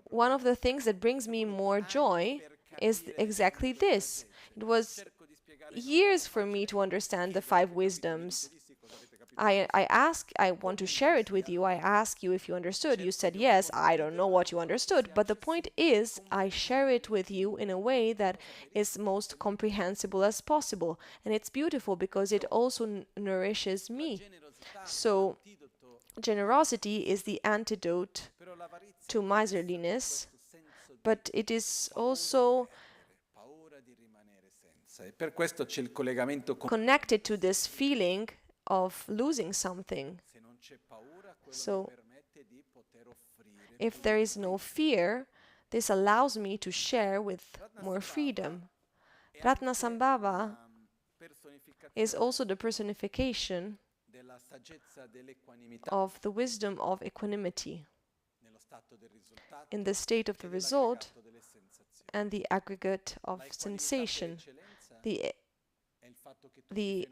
[SPEAKER 2] One of the things that brings me more joy is exactly this. It was years for me to understand the 5 wisdoms. I want to share it with you. I ask you if you understood. You said yes. I don't know what you understood. But the point is, I share it with you in a way that is most comprehensible as possible. And it's beautiful because it also nourishes me. So, generosity is the antidote to miserliness, but it is also connected to this feeling of losing something. So, if there is no fear, this allows me to share with more freedom. Ratnasambhava is also the personification of the wisdom of equanimity in the state of the result and the aggregate of sensation. The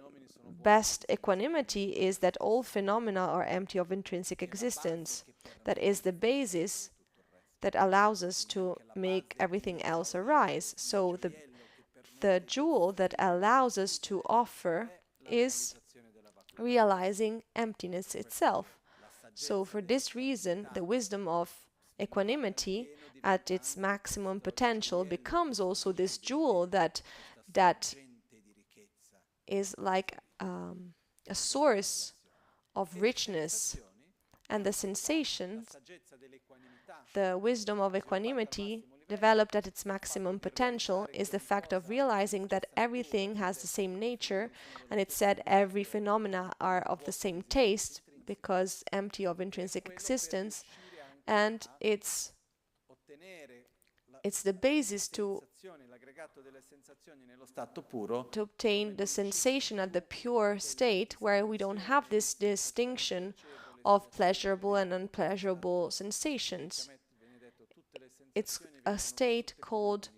[SPEAKER 2] best equanimity is that all phenomena are empty of intrinsic existence. That is the basis that allows us to make everything else arise. So the jewel that allows us to offer is realizing emptiness itself. So for this reason, the wisdom of equanimity at its maximum potential becomes also this jewel that is like a source of richness. And the sensations, the wisdom of equanimity developed at its maximum potential is the fact of realizing that everything has the same nature, and it said every phenomena are of the same taste because empty of intrinsic existence, and it's the basis to obtain the sensation at the pure state where we don't have this distinction of pleasurable and unpleasurable sensations. It's a state called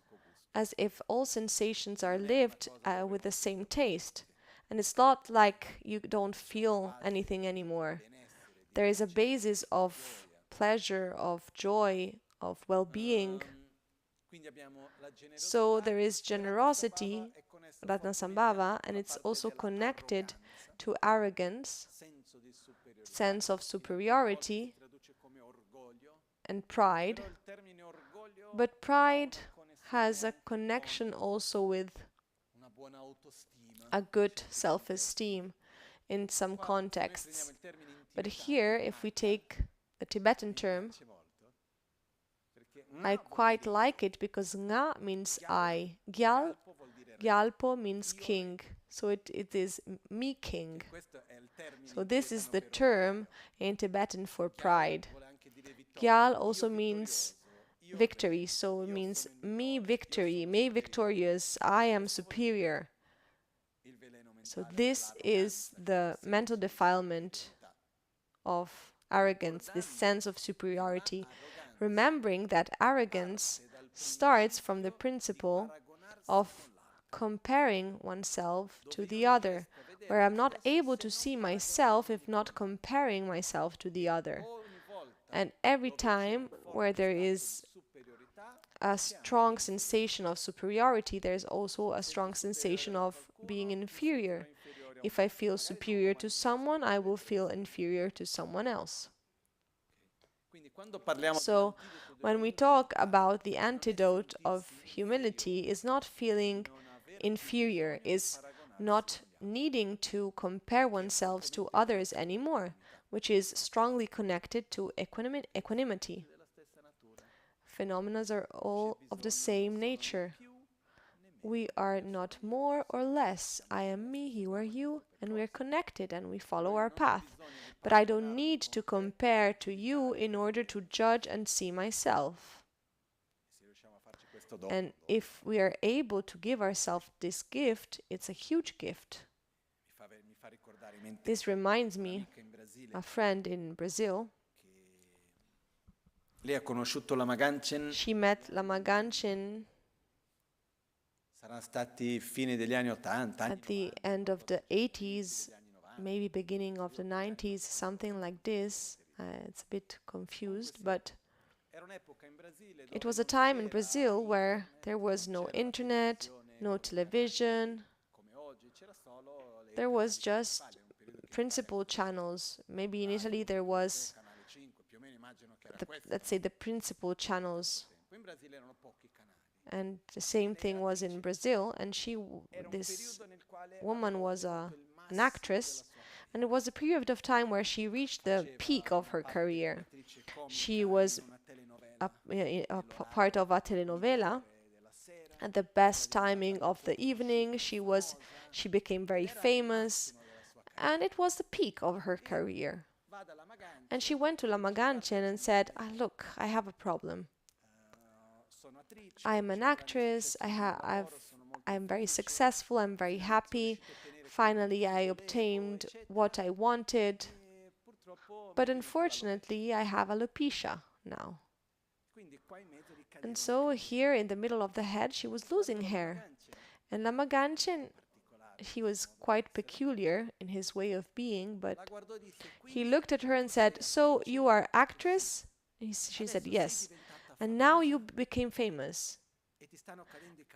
[SPEAKER 2] as if all sensations are lived with the same taste. And it's not like you don't feel anything anymore. There is a basis of pleasure, of joy, of well-being. So there is generosity, Ratnasambhava, and it's also connected to arrogance, sense of superiority, and pride. But pride has a connection also with a good self-esteem in some contexts. But here, if we take the Tibetan term, I quite like it because Nga means I. Gyalpo means king. So it is me king. So this is the term in Tibetan for pride. Gyal also means victory. So it means me victory, me victorious, I am superior. So this is the mental defilement of arrogance, this sense of superiority, remembering that arrogance starts from the principle of comparing oneself to the other, where I'm not able to see myself if not comparing myself to the other. And every time where there is a strong sensation of superiority, there's also a strong sensation of being inferior. If I feel superior to someone, I will feel inferior to someone else. So when we talk about the antidote of humility, is not feeling inferior, is not needing to compare oneself to others anymore, which is strongly connected to equanimity. Phenomena are all of the same nature. We are not more or less. I am me, you are you, and we are connected and we follow our path. But I don't need to compare to you in order to judge and see myself. And if we are able to give ourselves this gift, it's a huge gift. This reminds me, a friend in Brazil, she met Lama Ganchen at the end of the 80s, maybe beginning of the 90s, something like this. It's a bit confused, but it was a time in Brazil where there was no internet, no television. There was just principal channels. Maybe in Italy there was, let's say, the principal channels. And the same thing was in Brazil, and this woman was an actress, and it was a period of time where she reached the peak of her career. She was a part of a telenovela. At the best timing of the evening, she became very famous, and it was the peak of her career. And she went to Lama Ganchen and said, look, I have a problem. I'm an actress, I'm very successful, I'm very happy. Finally, I obtained what I wanted, but unfortunately, I have alopecia now. And so here in the middle of the head, she was losing hair. And Lama Ganchen, he was quite peculiar in his way of being, but he looked at her and said, so you are actress? She said, yes. And now you became famous.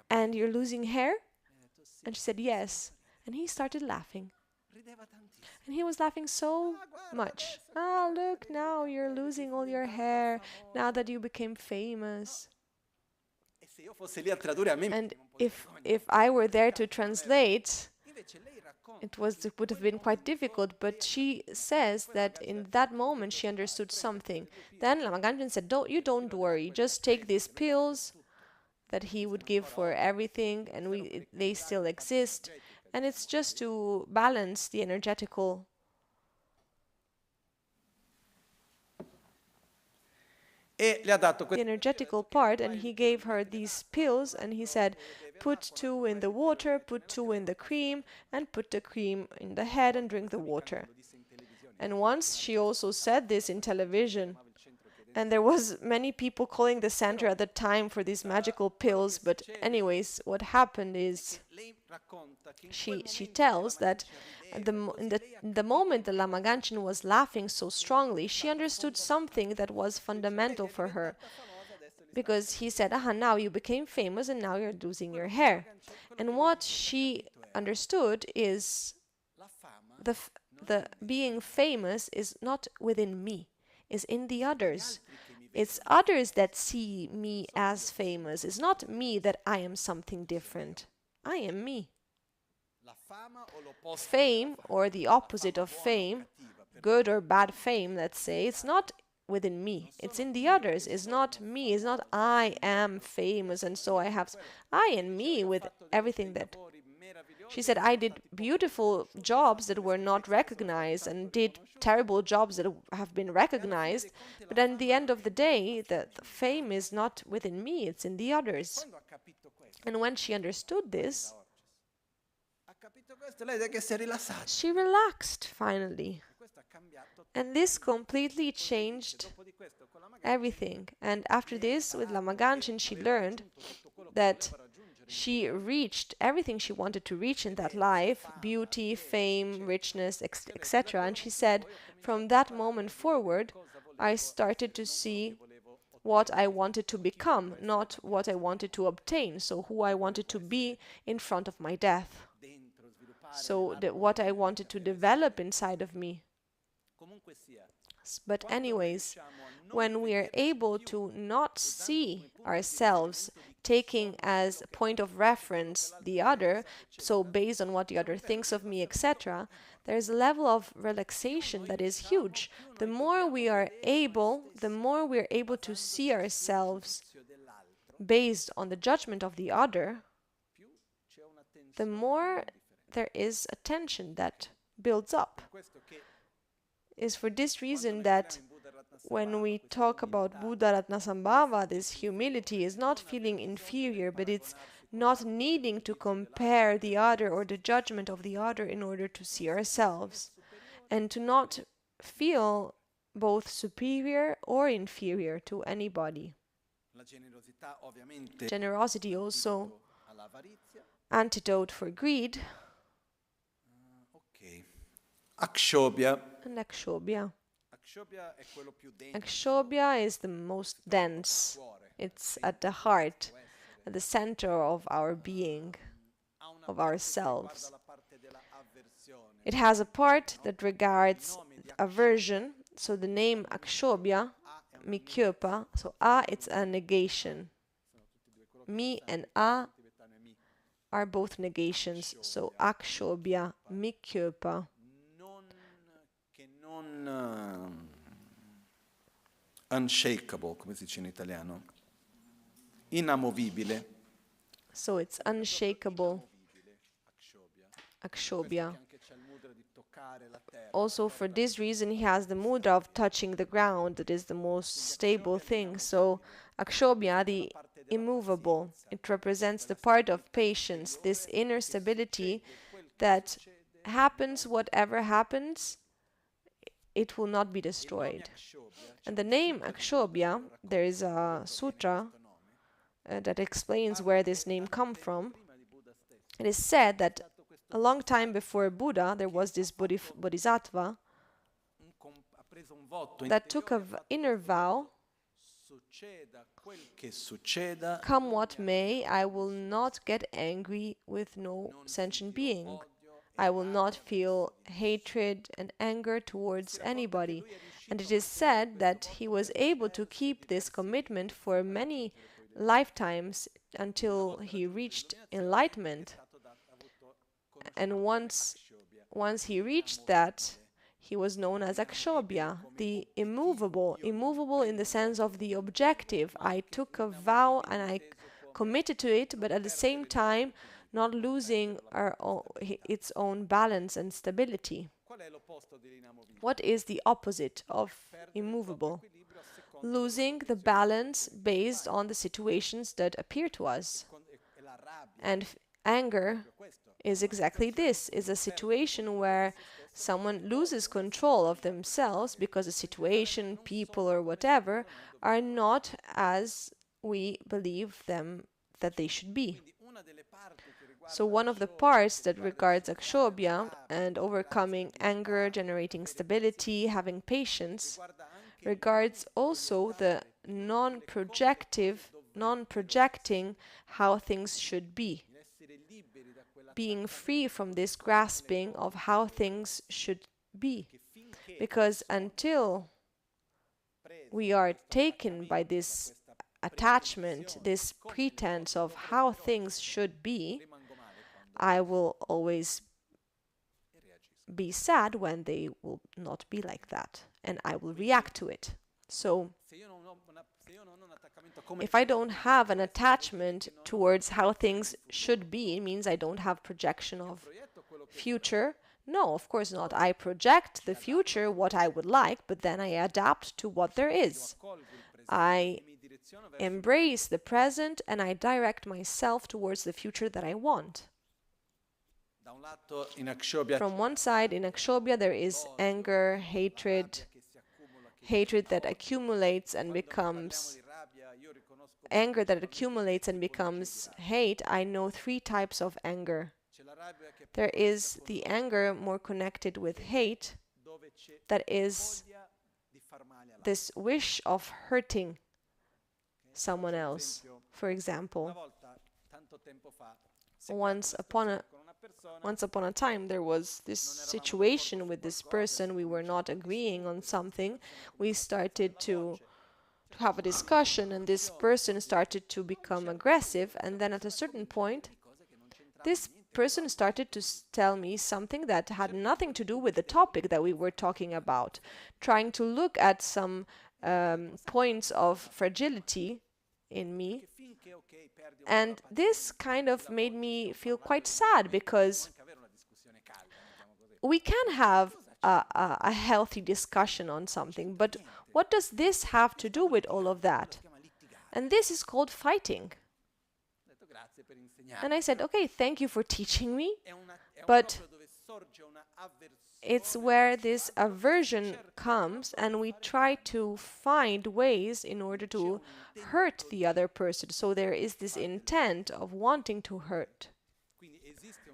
[SPEAKER 2] And you're losing hair? And she said, yes. And he started laughing. And he was laughing so much. Look, now you're losing all your hair, now that you became famous. And if I were there to translate, it would have been quite difficult, but she says that in that moment she understood something. Then Lama Ganchen said, don't worry, just take these pills that he would give for everything, and they still exist, and it's just to balance the energetical part, and he gave her these pills, and he said, put 2 in the water, put 2 in the cream, and put the cream in the head and drink the water. And once she also said this in television, and there was many people calling the center at the time for these magical pills, but anyways, what happened is she tells that in the moment the Lama Ganchen was laughing so strongly, she understood something that was fundamental for her. Because he said, now you became famous and now you're losing your hair. And what she understood is the being famous is not within me, is in the others. It's others that see me as famous. It's not me that I am something different. I am me. Fame, or the opposite of fame, good or bad fame, let's say, it's not within me, it's in the others. It's not me, it's not I am famous and so I am me with everything that. She said, I did beautiful jobs that were not recognized and did terrible jobs that have been recognized, but at the end of the day, the fame is not within me, it's in the others. And when she understood this, She relaxed finally. And this completely changed everything. And after this, with Lama Ganchen, she learned that she reached everything she wanted to reach in that life, beauty, fame, richness, etc. And she said, from that moment forward, I started to see what I wanted to become, not what I wanted to obtain, so who I wanted to be in front of my death. So what I wanted to develop inside of me. But anyways, when we are able to not see ourselves taking as a point of reference the other, so based on what the other thinks of me, etc., there's a level of relaxation that is huge. The more we are able to see ourselves based on the judgment of the other, the more there is a tension that builds up. It's for this reason that when we talk about Buddha Ratnasambhava, this humility is not feeling inferior, but it's not needing to compare the other or the judgment of the other in order to see ourselves, and to not feel both superior or inferior to anybody. Generosity also antidote for greed.
[SPEAKER 1] Akshobhya.
[SPEAKER 2] And Akshobhya. Akshobhya is the most dense. It's at the heart, at the center of our being, of ourselves. It has a part that regards aversion. So the name Akshobhya, Mikyöpa, so A, it's a negation. Mi and A are both negations. So Akshobhya, Mikyöpa.
[SPEAKER 1] Unshakable, come si dice in italiano? Inamovibile.
[SPEAKER 2] So it's unshakable. Akshobhya. Also, for this reason, he has the mudra of touching the ground. That is the most stable thing. So, Akshobhya, the immovable, it represents the part of patience, this inner stability that happens whatever happens, it will not be destroyed. And the name Akshobhya, there is a sutra that explains where this name comes from. It is said that a long time before Buddha, there was this bodhisattva that took an inner vow, come what may, I will not get angry with no sentient being. I will not feel hatred and anger towards anybody. And it is said that he was able to keep this commitment for many lifetimes until he reached enlightenment. And once he reached that, he was known as Akshobhya, the immovable. Immovable in the sense of the objective. I took a vow and I committed to it, but at the same time, not losing its own balance and stability. What is the opposite of immovable? Losing the balance based on the situations that appear to us. And anger is exactly this, is a situation where someone loses control of themselves because a situation, people or whatever are not as we believe them that they should be. So one of the parts that regards Akshobhya and overcoming anger, generating stability, having patience, regards also the non-projecting how things should be. Being free from this grasping of how things should be. Because until we are taken by this attachment, this pretense of how things should be, I will always be sad when they will not be like that, and I will react to it. So, if I don't have an attachment towards how things should be, it means I don't have projection of future. No, of course not. I project the future, what I would like, but then I adapt to what there is. I embrace the present and I direct myself towards the future that I want. From one side, in Akshobhya, there is anger, hatred that accumulates and becomes anger that accumulates and becomes hate. I know 3 types of anger. There is the anger more connected with hate, that is this wish of hurting someone else. For example, once upon a time there was this situation with this person. We were not agreeing on something. We started to have a discussion, and this person started to become aggressive, and then at a certain point this person started to tell me something that had nothing to do with the topic that we were talking about, trying to look at some points of fragility in me. And this kind of made me feel quite sad, because we can have a healthy discussion on something, but what does this have to do with all of that? And this is called fighting. And I said, okay, thank you for teaching me, but it's where this aversion comes, and we try to find ways in order to hurt the other person. So there is this intent of wanting to hurt.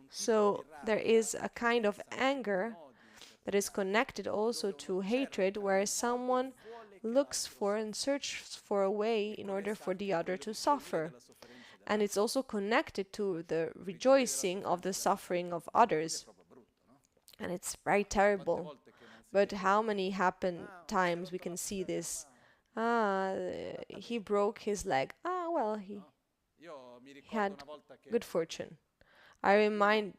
[SPEAKER 2] So there is a kind of anger that is connected also to hatred, where someone looks for and searches for a way in order for the other to suffer. And it's also connected to the rejoicing of the suffering of others. And it's very terrible. But how many times we can see this? He broke his leg. Well, he had good fortune. I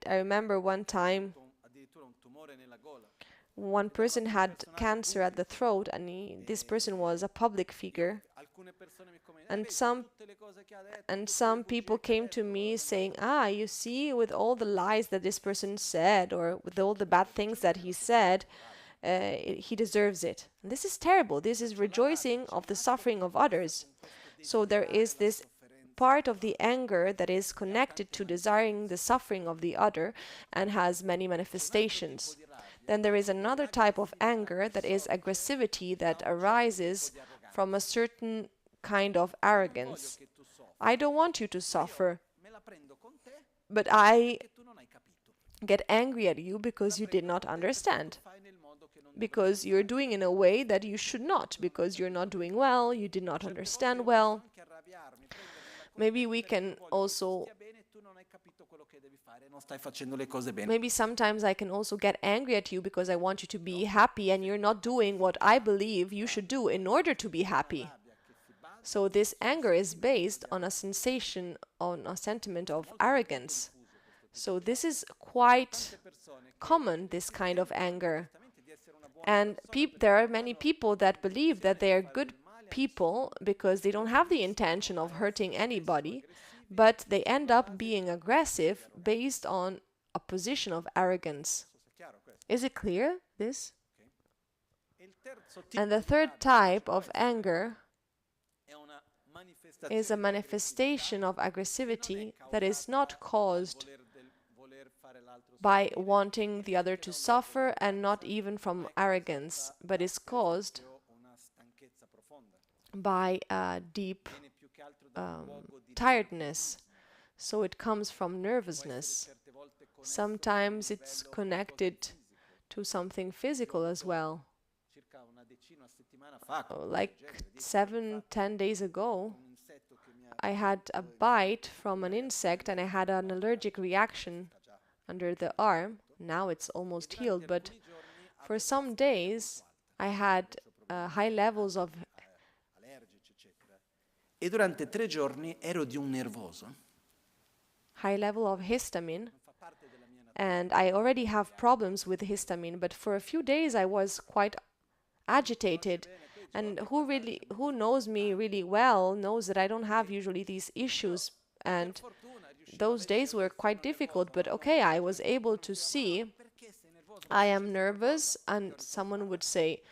[SPEAKER 2] remember one time one person had cancer at the throat, and this person was a public figure. And some people came to me saying, you see, with all the lies that this person said, or with all the bad things that he said, he deserves it. And this is terrible. This is rejoicing of the suffering of others. So there is this part of the anger that is connected to desiring the suffering of the other and has many manifestations. Then there is another type of anger that is aggressivity, that arises from a certain kind of arrogance. I don't want you to suffer, but I get angry at you because you did not understand, because you're doing in a way that you should not, because you're not doing well, you did not understand well. Maybe we can also Maybe sometimes I can also get angry at you because I want you to be happy, and you're not doing what I believe you should do in order to be happy. So this anger is based on a sensation, on a sentiment of arrogance. So this is quite common, this kind of anger. And there are many people that believe that they are good people because they don't have the intention of hurting anybody, but they end up being aggressive based on a position of arrogance. Is it clear, this? And the third type of anger is a manifestation of aggressivity that is not caused by wanting the other to suffer, and not even from arrogance, but is caused by a deep tiredness. So it comes from nervousness. Sometimes it's connected to something physical as well. Like 7-10 days ago, I had a bite from an insect and I had an allergic reaction under the arm. Now it's almost healed, but for some days I had high levels of
[SPEAKER 3] E durante 3 giorni ero di un nervoso.
[SPEAKER 2] High level of histamine, and I already have problems with histamine, but for a few days I was quite agitated. And who knows me really well knows that I don't have usually these issues, and those days were quite difficult. But okay, I was able to see I am nervous, and someone would say,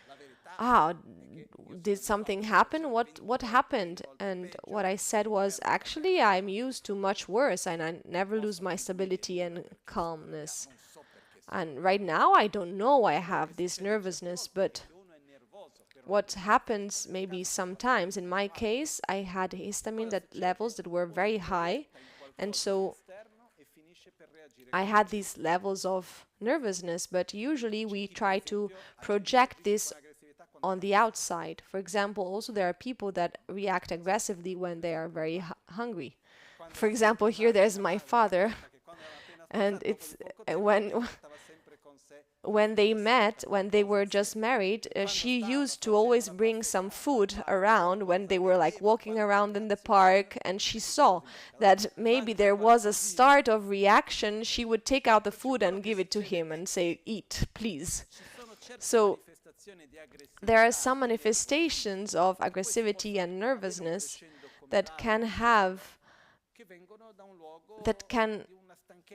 [SPEAKER 2] did something happen? What happened? And what I said was, actually, I'm used to much worse, and I never lose my stability and calmness. And right now, I don't know I have this nervousness, but what happens maybe sometimes, in my case, I had histamine levels that were very high, and so I had these levels of nervousness, but usually we try to project this on the outside. For example, also there are people that react aggressively when they are very hungry. For example, here there's my father, and it's when they met, when they were just married, she used to always bring some food around when they were like walking around in the park, and she saw that maybe there was a start of reaction. She would take out the food and give it to him and say, "Eat, please." So there are some manifestations of aggressivity and nervousness that can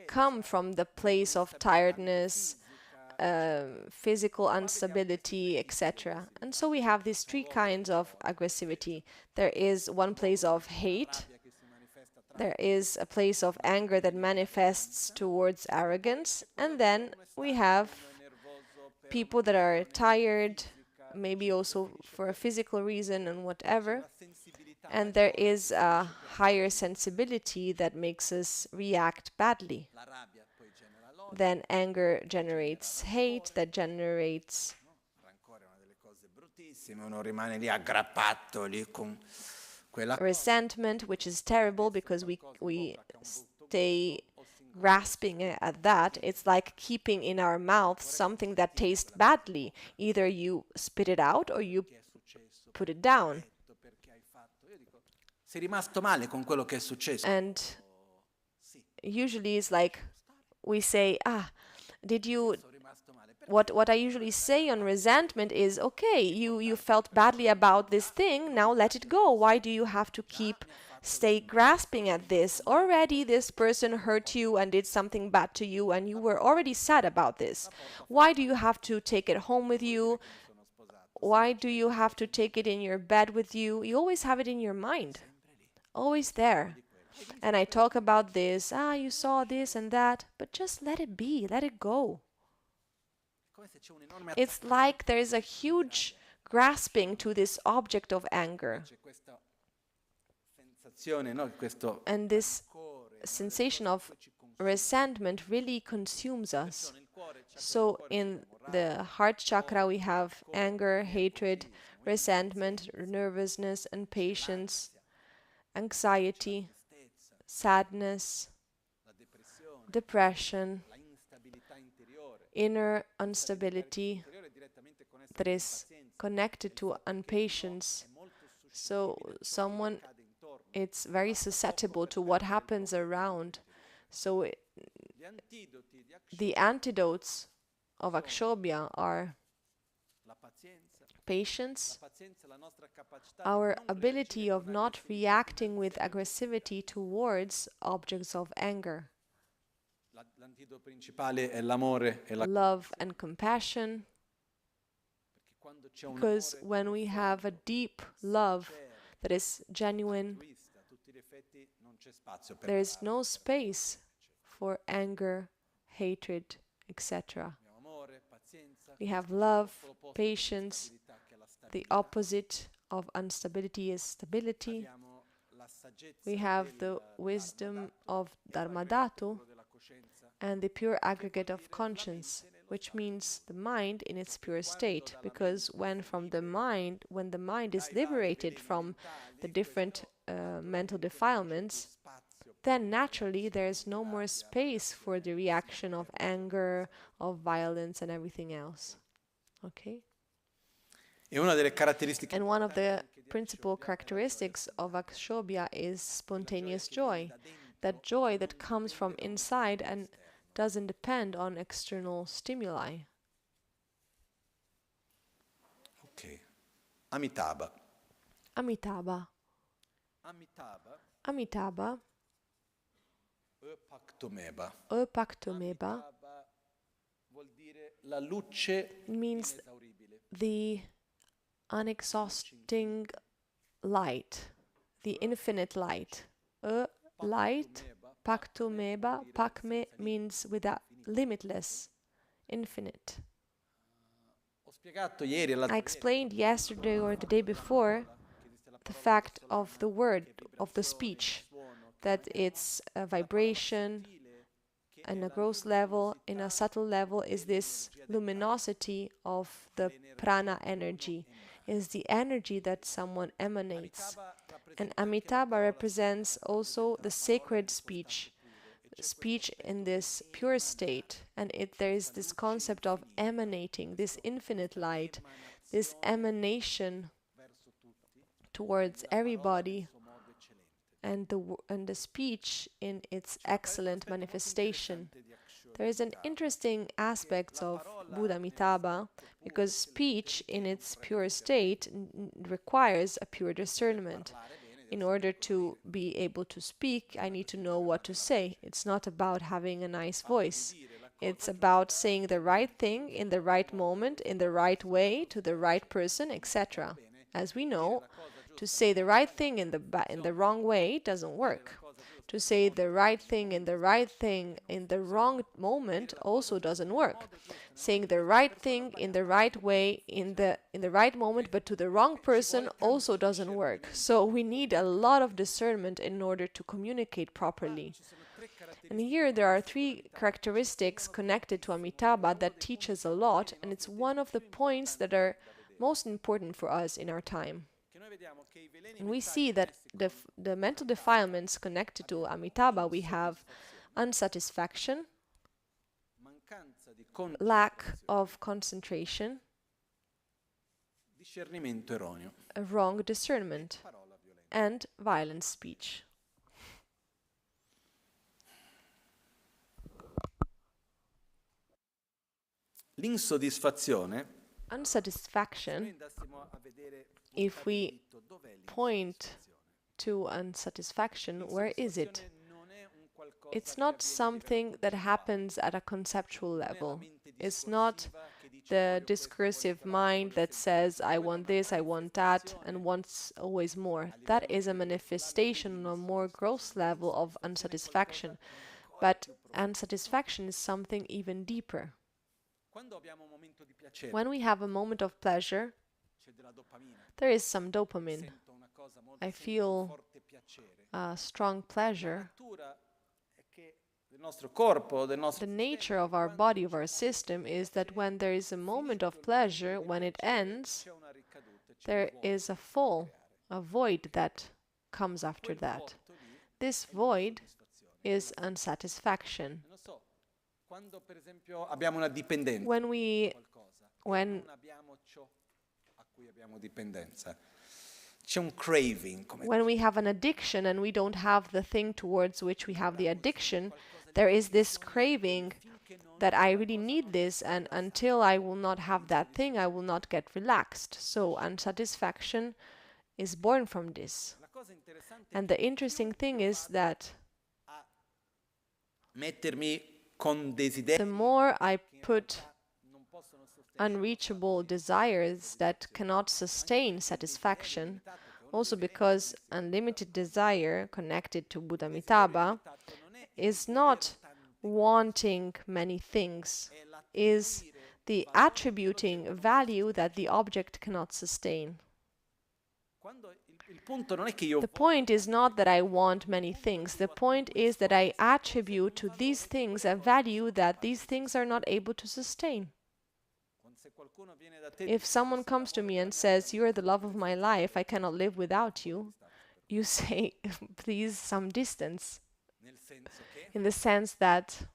[SPEAKER 2] come from the place of tiredness, physical instability, etc. And so we have these three kinds of aggressivity. There is one place of hate. There is a place of anger that manifests towards arrogance. And then we have people that are tired, maybe also for a physical reason and whatever. And there is a higher sensibility that makes us react badly. Then anger generates hate, that generates resentment, which is terrible because we stay grasping at that. It's like keeping in our mouth something that tastes badly. Either you spit it out or you put it down. And usually it's like we say, what I usually say on resentment is, okay, you felt badly about this thing, now let it go. Why do you have to stay grasping at this? Already this person hurt you and did something bad to you, and you were already sad about this. Why do you have to take it home with you? Why do you have to take it in your bed with you? You always have it in your mind, always there. And I talk about this, you saw this and that, but just let it be, let it go. It's like there is a huge grasping to this object of anger. And this sensation of resentment really consumes us. So in the heart chakra we have anger, hatred, resentment, nervousness, impatience, anxiety, sadness, depression, inner instability that is connected to impatience. So someone, it's very susceptible to what happens around. So the antidotes of akshobhya are patience, our ability of not reacting with aggressivity towards objects of anger, love and compassion, because when we have a deep love that is genuine, there is no space for anger, hatred, etc. We have love, patience. The opposite of instability is stability. We have the wisdom of Dharmadhatu and the pure aggregate of conscience, which means the mind in its pure state, because when the mind is liberated from the different mental defilements, then naturally there is no more space for the reaction of anger, of violence and everything else. Okay? And one of the principal characteristics of akshobhya is spontaneous joy, that joy that comes from inside and doesn't depend on external stimuli.
[SPEAKER 3] Okay. Amitabha.
[SPEAKER 2] Amitabha. Amitabha. Epaktomeba means the unexhausting light, the infinite light. Light, Pakto Meba, Pakme means without, limitless, infinite. I explained yesterday or the day before the fact of the word, of the speech, that it's a vibration and a gross level, in a subtle level is this luminosity of the prana energy, is the energy that someone emanates. And Amitabha represents also the sacred speech, speech in this pure state. And there is this concept of emanating, this infinite light, this emanation towards everybody, and the speech in its excellent manifestation. There is an interesting aspect of Buddha Amitabha, because speech in its pure state requires a pure discernment. In order to be able to speak, I need to know what to say. It's not about having a nice voice. It's about saying the right thing in the right moment, in the right way, to the right person, etc. As we know, to say the right thing in the wrong way doesn't work. To say the right thing in the wrong moment also doesn't work. Saying the right thing in the right way in the right moment but to the wrong person also doesn't work. So we need a lot of discernment in order to communicate properly. And here there are 3 characteristics connected to Amitabha that teach us a lot, and it's one of the points that are most important for us in our time. And we see that the mental defilements connected to Amitabha, we have unsatisfaction, lack of concentration, a wrong discernment, and violent speech.
[SPEAKER 3] L'insoddisfazione,
[SPEAKER 2] unsatisfaction, if we point to unsatisfaction, where is it? It's not something that happens at a conceptual level. It's not the discursive mind that says, I want this, I want that, and wants always more. That is a manifestation on a more gross level of unsatisfaction. But unsatisfaction is something even deeper. When we have a moment of pleasure, there is some dopamine. I feel a strong pleasure. The nature of our body, of our system, is that when there is a moment of pleasure, when it ends, there is a fall, a void that comes after that. This void is unsatisfaction. When we have an addiction and we don't have the thing towards which we have the addiction, there is this craving that I really need this, and until I will not have that thing, I will not get relaxed. So unsatisfaction is born from this. And the interesting thing is that the more I put unreachable desires that cannot sustain satisfaction, also because unlimited desire connected to Buddha Amitabha is not wanting many things, is the attributing value that the object cannot sustain. The point is not that I want many things. The point is that I attribute to these things a value that these things are not able to sustain. If someone comes to me and says, you are the love of my life, I cannot live without you, you say, please, some distance. In the sense that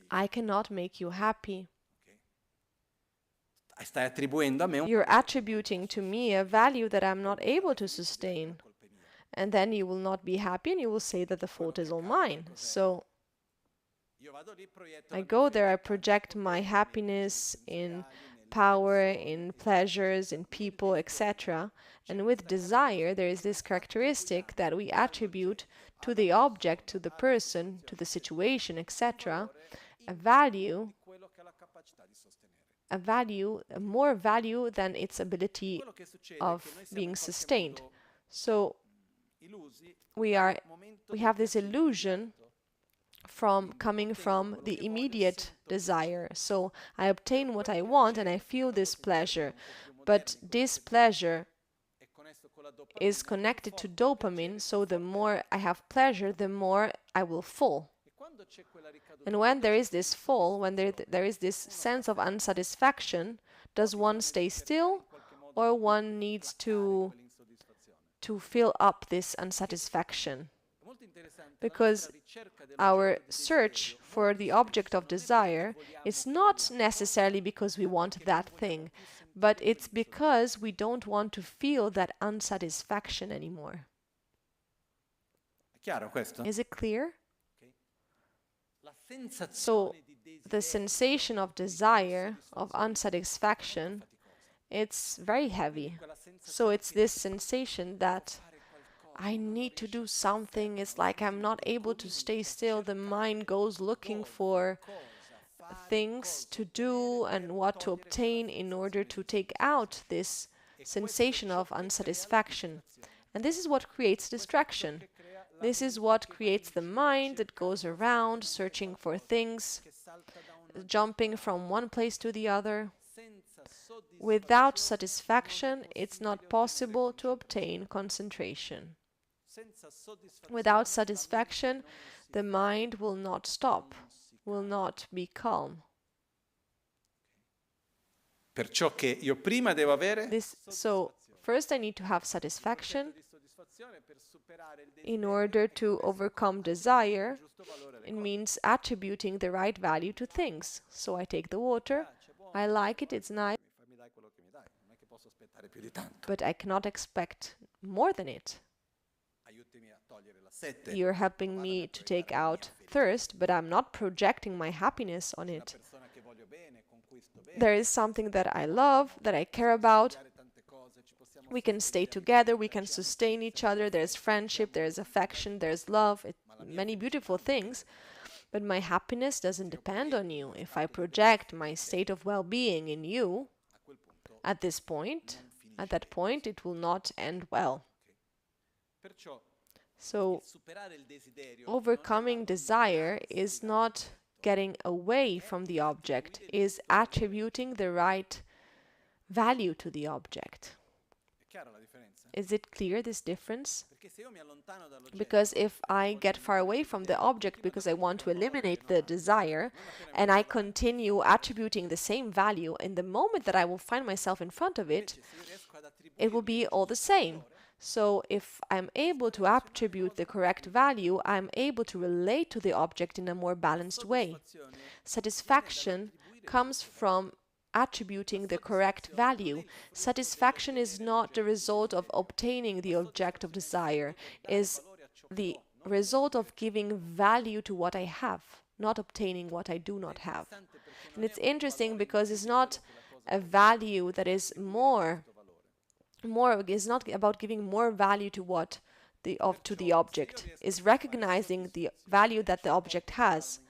[SPEAKER 2] I cannot make you happy. You're attributing to me a value that I'm not able to sustain. And then you will not be happy and you will say that the fault is all mine. So I go there, I project my happiness in power, in pleasures, in people, etc. And with desire, there is this characteristic that we attribute to the object, to the person, to the situation, etc. A value a value, more value than its ability of being sustained. So we have this illusion coming from the immediate desire. So I obtain what I want and I feel this pleasure, but this pleasure is connected to dopamine, so the more I have pleasure, the more I will fall. And when there is this fall, when there is this sense of unsatisfaction, does one stay still, or one needs to fill up this unsatisfaction? Because our search for the object of desire is not necessarily because we want that thing, but it's because we don't want to feel that unsatisfaction anymore. Is it clear? So the sensation of desire, of unsatisfaction, it's very heavy. So it's this sensation that I need to do something. It's like I'm not able to stay still. The mind goes looking for things to do and what to obtain in order to take out this sensation of unsatisfaction. And this is what creates distraction. This is what creates the mind that goes around searching for things, jumping from one place to the other. Without satisfaction, it's not possible to obtain concentration. Without satisfaction, the mind will not stop, will not be calm. So, first I need to have satisfaction. In order to overcome desire, it means attributing the right value to things. So I take the water, I like it, it's nice, but I cannot expect more than it. You're helping me to take out thirst, but I'm not projecting my happiness on it. There is something that I love, that I care about. We can stay together, we can sustain each other, there's friendship, there's affection, there's love, many beautiful things. But my happiness doesn't depend on you. If I project my state of well-being in you, at that point, it will not end well. So, overcoming desire is not getting away from the object, is attributing the right value to the object. Is it clear, this difference? Because if I get far away from the object because I want to eliminate the desire, and I continue attributing the same value, in the moment that I will find myself in front of it, it will be all the same. So if I'm able to attribute the correct value, I'm able to relate to the object in a more balanced way. Satisfaction comes from attributing the correct value. Satisfaction is not the result of obtaining the object of desire, is the result of giving value to what I have, not obtaining what I do not have. And it's interesting because it's not a value that is is not about giving more value to to the object, is recognizing the value that the object has.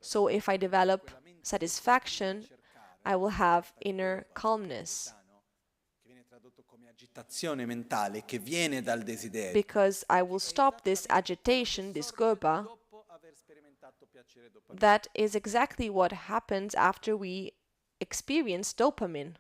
[SPEAKER 2] So if I develop satisfaction, I will have inner calmness. Because I will stop this agitation, this gopa. That is exactly what happens after we experience dopamine.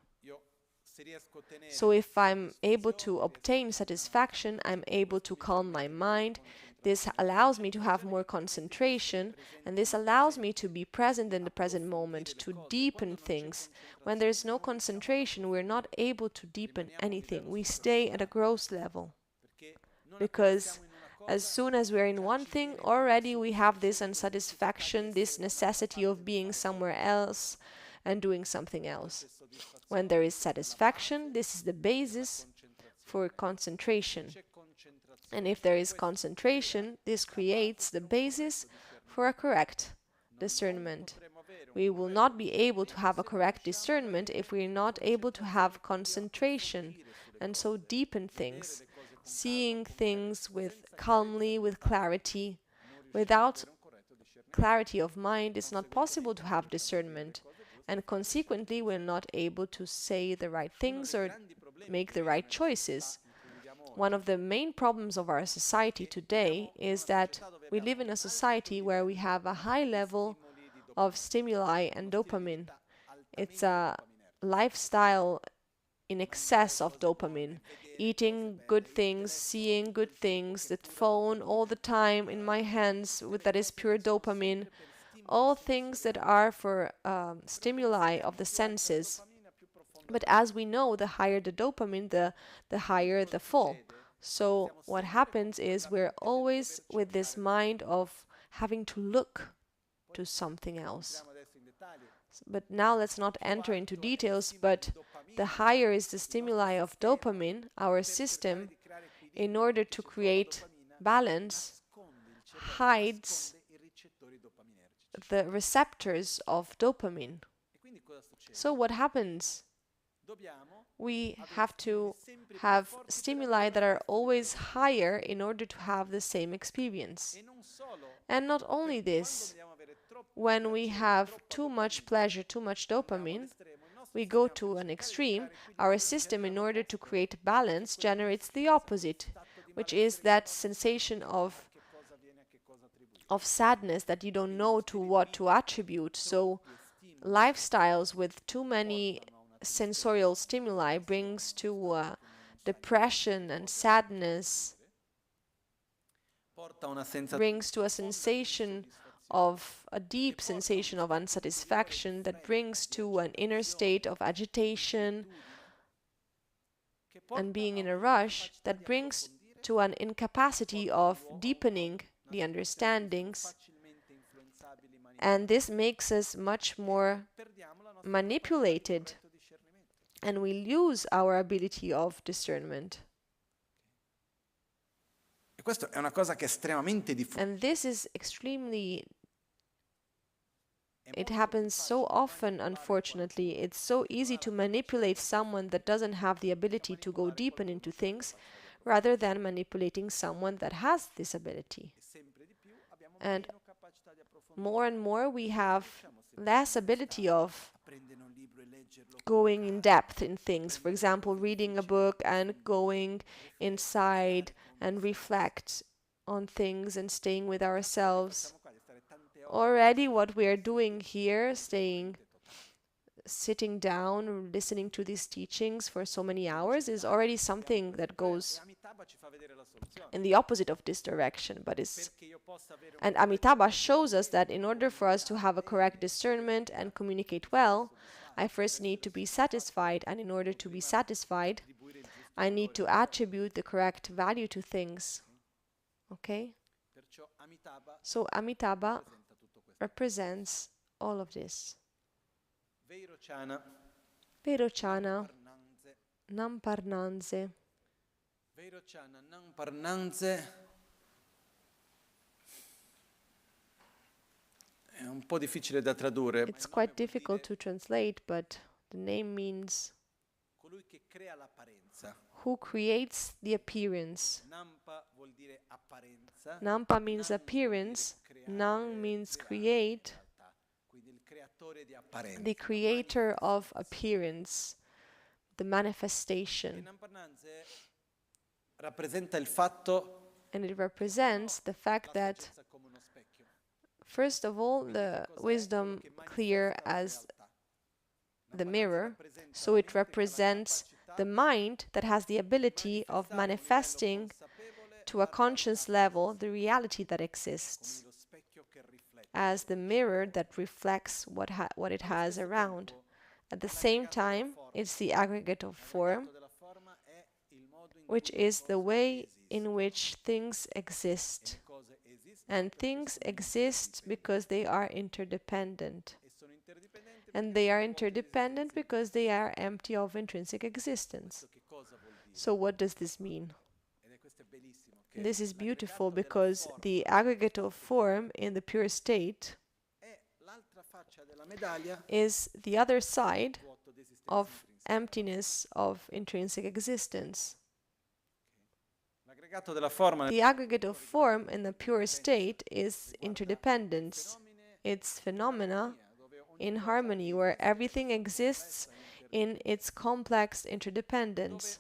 [SPEAKER 2] So if I'm able to obtain satisfaction, I'm able to calm my mind. This allows me to have more concentration, and this allows me to be present in the present moment, to deepen things. When there's no concentration, we're not able to deepen anything. We stay at a gross level. Because as soon as we're in one thing, already we have this unsatisfaction, this necessity of being somewhere else and doing something else. When there is satisfaction, this is the basis for concentration. And if there is concentration, this creates the basis for a correct discernment. We will not be able to have a correct discernment if we are not able to have concentration and so deepen things, seeing things calmly, with clarity. Without clarity of mind, it's not possible to have discernment. and consequently we're not able to say the right things or make the right choices. One of the main problems of our society today is that we live in a society where we have a high level of stimuli and dopamine. It's a lifestyle in excess of dopamine. Eating good things, seeing good things, the phone all the time in my hands, that is pure dopamine. All things that are for stimuli of the senses. But as we know, the higher the dopamine, the higher the fall. So what happens is we're always with this mind of having to look to something else. But now let's not enter into details, but the higher is the stimuli of dopamine, our system, in order to create balance, hides the receptors of dopamine. So what happens? We have to have stimuli that are always higher in order to have the same experience. And not only this, when we have too much pleasure, too much dopamine, we go to an extreme. Our system, in order to create balance, generates the opposite, which is that sensation of sadness that you don't know to what to attribute. So lifestyles with too many sensorial stimuli brings to depression and sadness, brings to a sensation of a deep sensation of unsatisfaction that brings to an inner state of agitation and being in a rush, that brings to an incapacity of deepening the understandings, and this makes us much more manipulated, and we lose our ability of discernment. And this is extremely, it happens so often, unfortunately. It's so easy to manipulate someone that doesn't have the ability to go deep into things, rather than manipulating someone that has this ability. And more we have less ability of going in depth in things. For example, reading a book and going inside and reflect on things and staying with ourselves. Already what we are doing here, sitting down, listening to these teachings for so many hours, is already something that goes in the opposite of this direction. And Amitabha shows us that in order for us to have a correct discernment and communicate well, I first need to be satisfied, and in order to be satisfied, I need to attribute the correct value to things. Okay? So Amitabha represents all of this. Vairochana, Namparnanze.
[SPEAKER 1] Vairochana, Namparnanze è un po' difficile da tradurre.
[SPEAKER 2] It's quite difficult to translate, but the name means
[SPEAKER 1] colui che crea l'apparenza.
[SPEAKER 2] Who creates the appearance.
[SPEAKER 1] Nampa vuol dire apparenza.
[SPEAKER 2] Nampa means appearance. Nang means create. The creator of appearance, the manifestation. And it represents the fact that, first of all, the wisdom clear as the mirror, so it represents the mind that has the ability of manifesting to a conscious level the reality that exists, as the mirror that reflects what it has around. At the same time, it's the aggregate of form, which is the way in which things exist. And things exist because they are interdependent. And they are interdependent because they are empty of intrinsic existence. So what does this mean? This is beautiful because the aggregate of form in the pure state is the other side of emptiness of intrinsic existence. The aggregate of form in the pure state is interdependence. It's phenomena in harmony, where everything exists in its complex interdependence,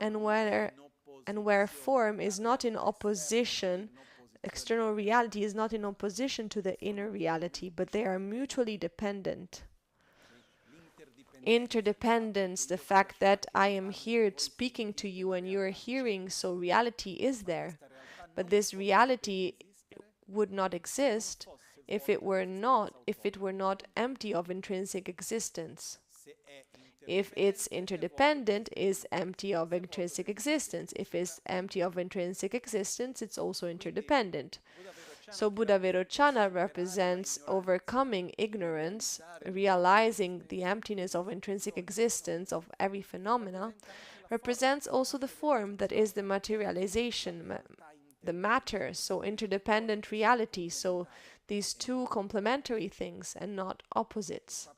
[SPEAKER 2] and where form is not in opposition, external reality is not in opposition to the inner reality, but they are mutually dependent. Interdependence, the fact that I am here speaking to you and you're hearing, so reality is there. But this reality would not exist if it were not empty of intrinsic existence. If it's interdependent, is empty of intrinsic existence. If it's empty of intrinsic existence, it's also interdependent. So Buddha Vairochana represents overcoming ignorance, realizing the emptiness of intrinsic existence of every phenomena, represents also the form that is the materialization, the matter, so interdependent reality, so these two complementary things and not opposites.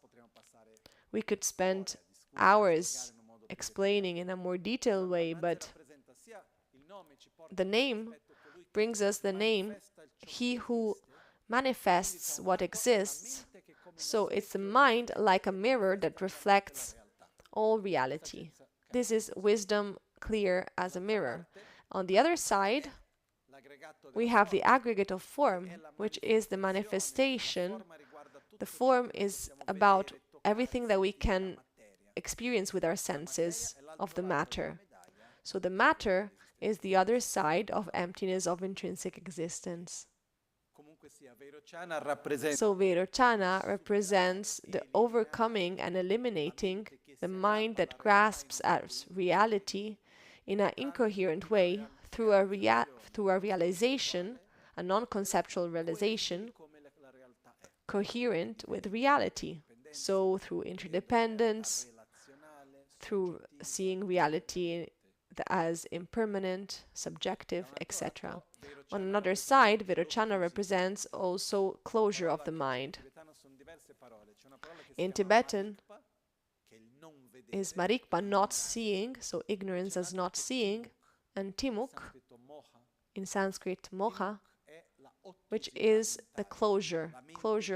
[SPEAKER 2] We could spend hours explaining in a more detailed way, but the name brings us the name, he who manifests what exists. So it's the mind like a mirror that reflects all reality. This is wisdom clear as a mirror. On the other side, we have the aggregate of form, which is the manifestation. The form is about everything that we can experience with our senses of the matter. So the matter is the other side of emptiness of intrinsic existence. So Vairochana represents the overcoming and eliminating the mind that grasps at reality in an incoherent way through a realization, a non-conceptual realization, coherent with reality. So through interdependence, through seeing reality as impermanent, subjective, etc. On another side, Vairochana represents also closure of the mind. In Tibetan is Marikpa, not seeing, so ignorance as not seeing, and Timuk, in Sanskrit moha, which is the closure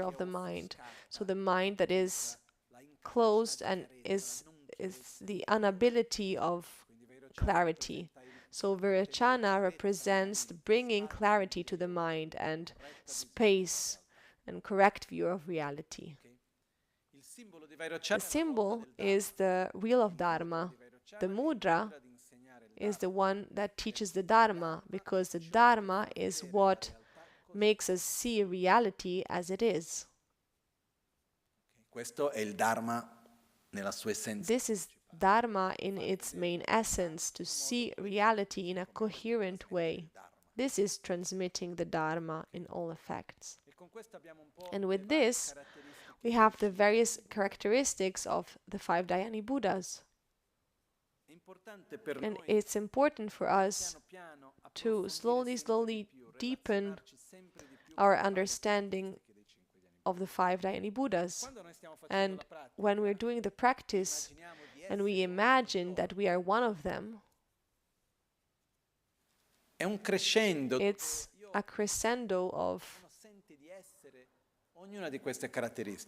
[SPEAKER 2] of the mind. So the mind that is closed and is the inability of clarity. So Vairochana represents bringing clarity to the mind and space and correct view of reality. The symbol is the wheel of Dharma. The mudra is the one that teaches the Dharma, because the Dharma is what makes us see reality as it is. This is Dharma in its main essence, to see reality in a coherent way. This is transmitting the Dharma in all effects. And with this, we have the various characteristics of the 5 Dhyani Buddhas. And it's important for us to slowly deepen our understanding of the 5 Dhyani Buddhas. And when we're doing the practice and we imagine that we are one of them, it's a crescendo of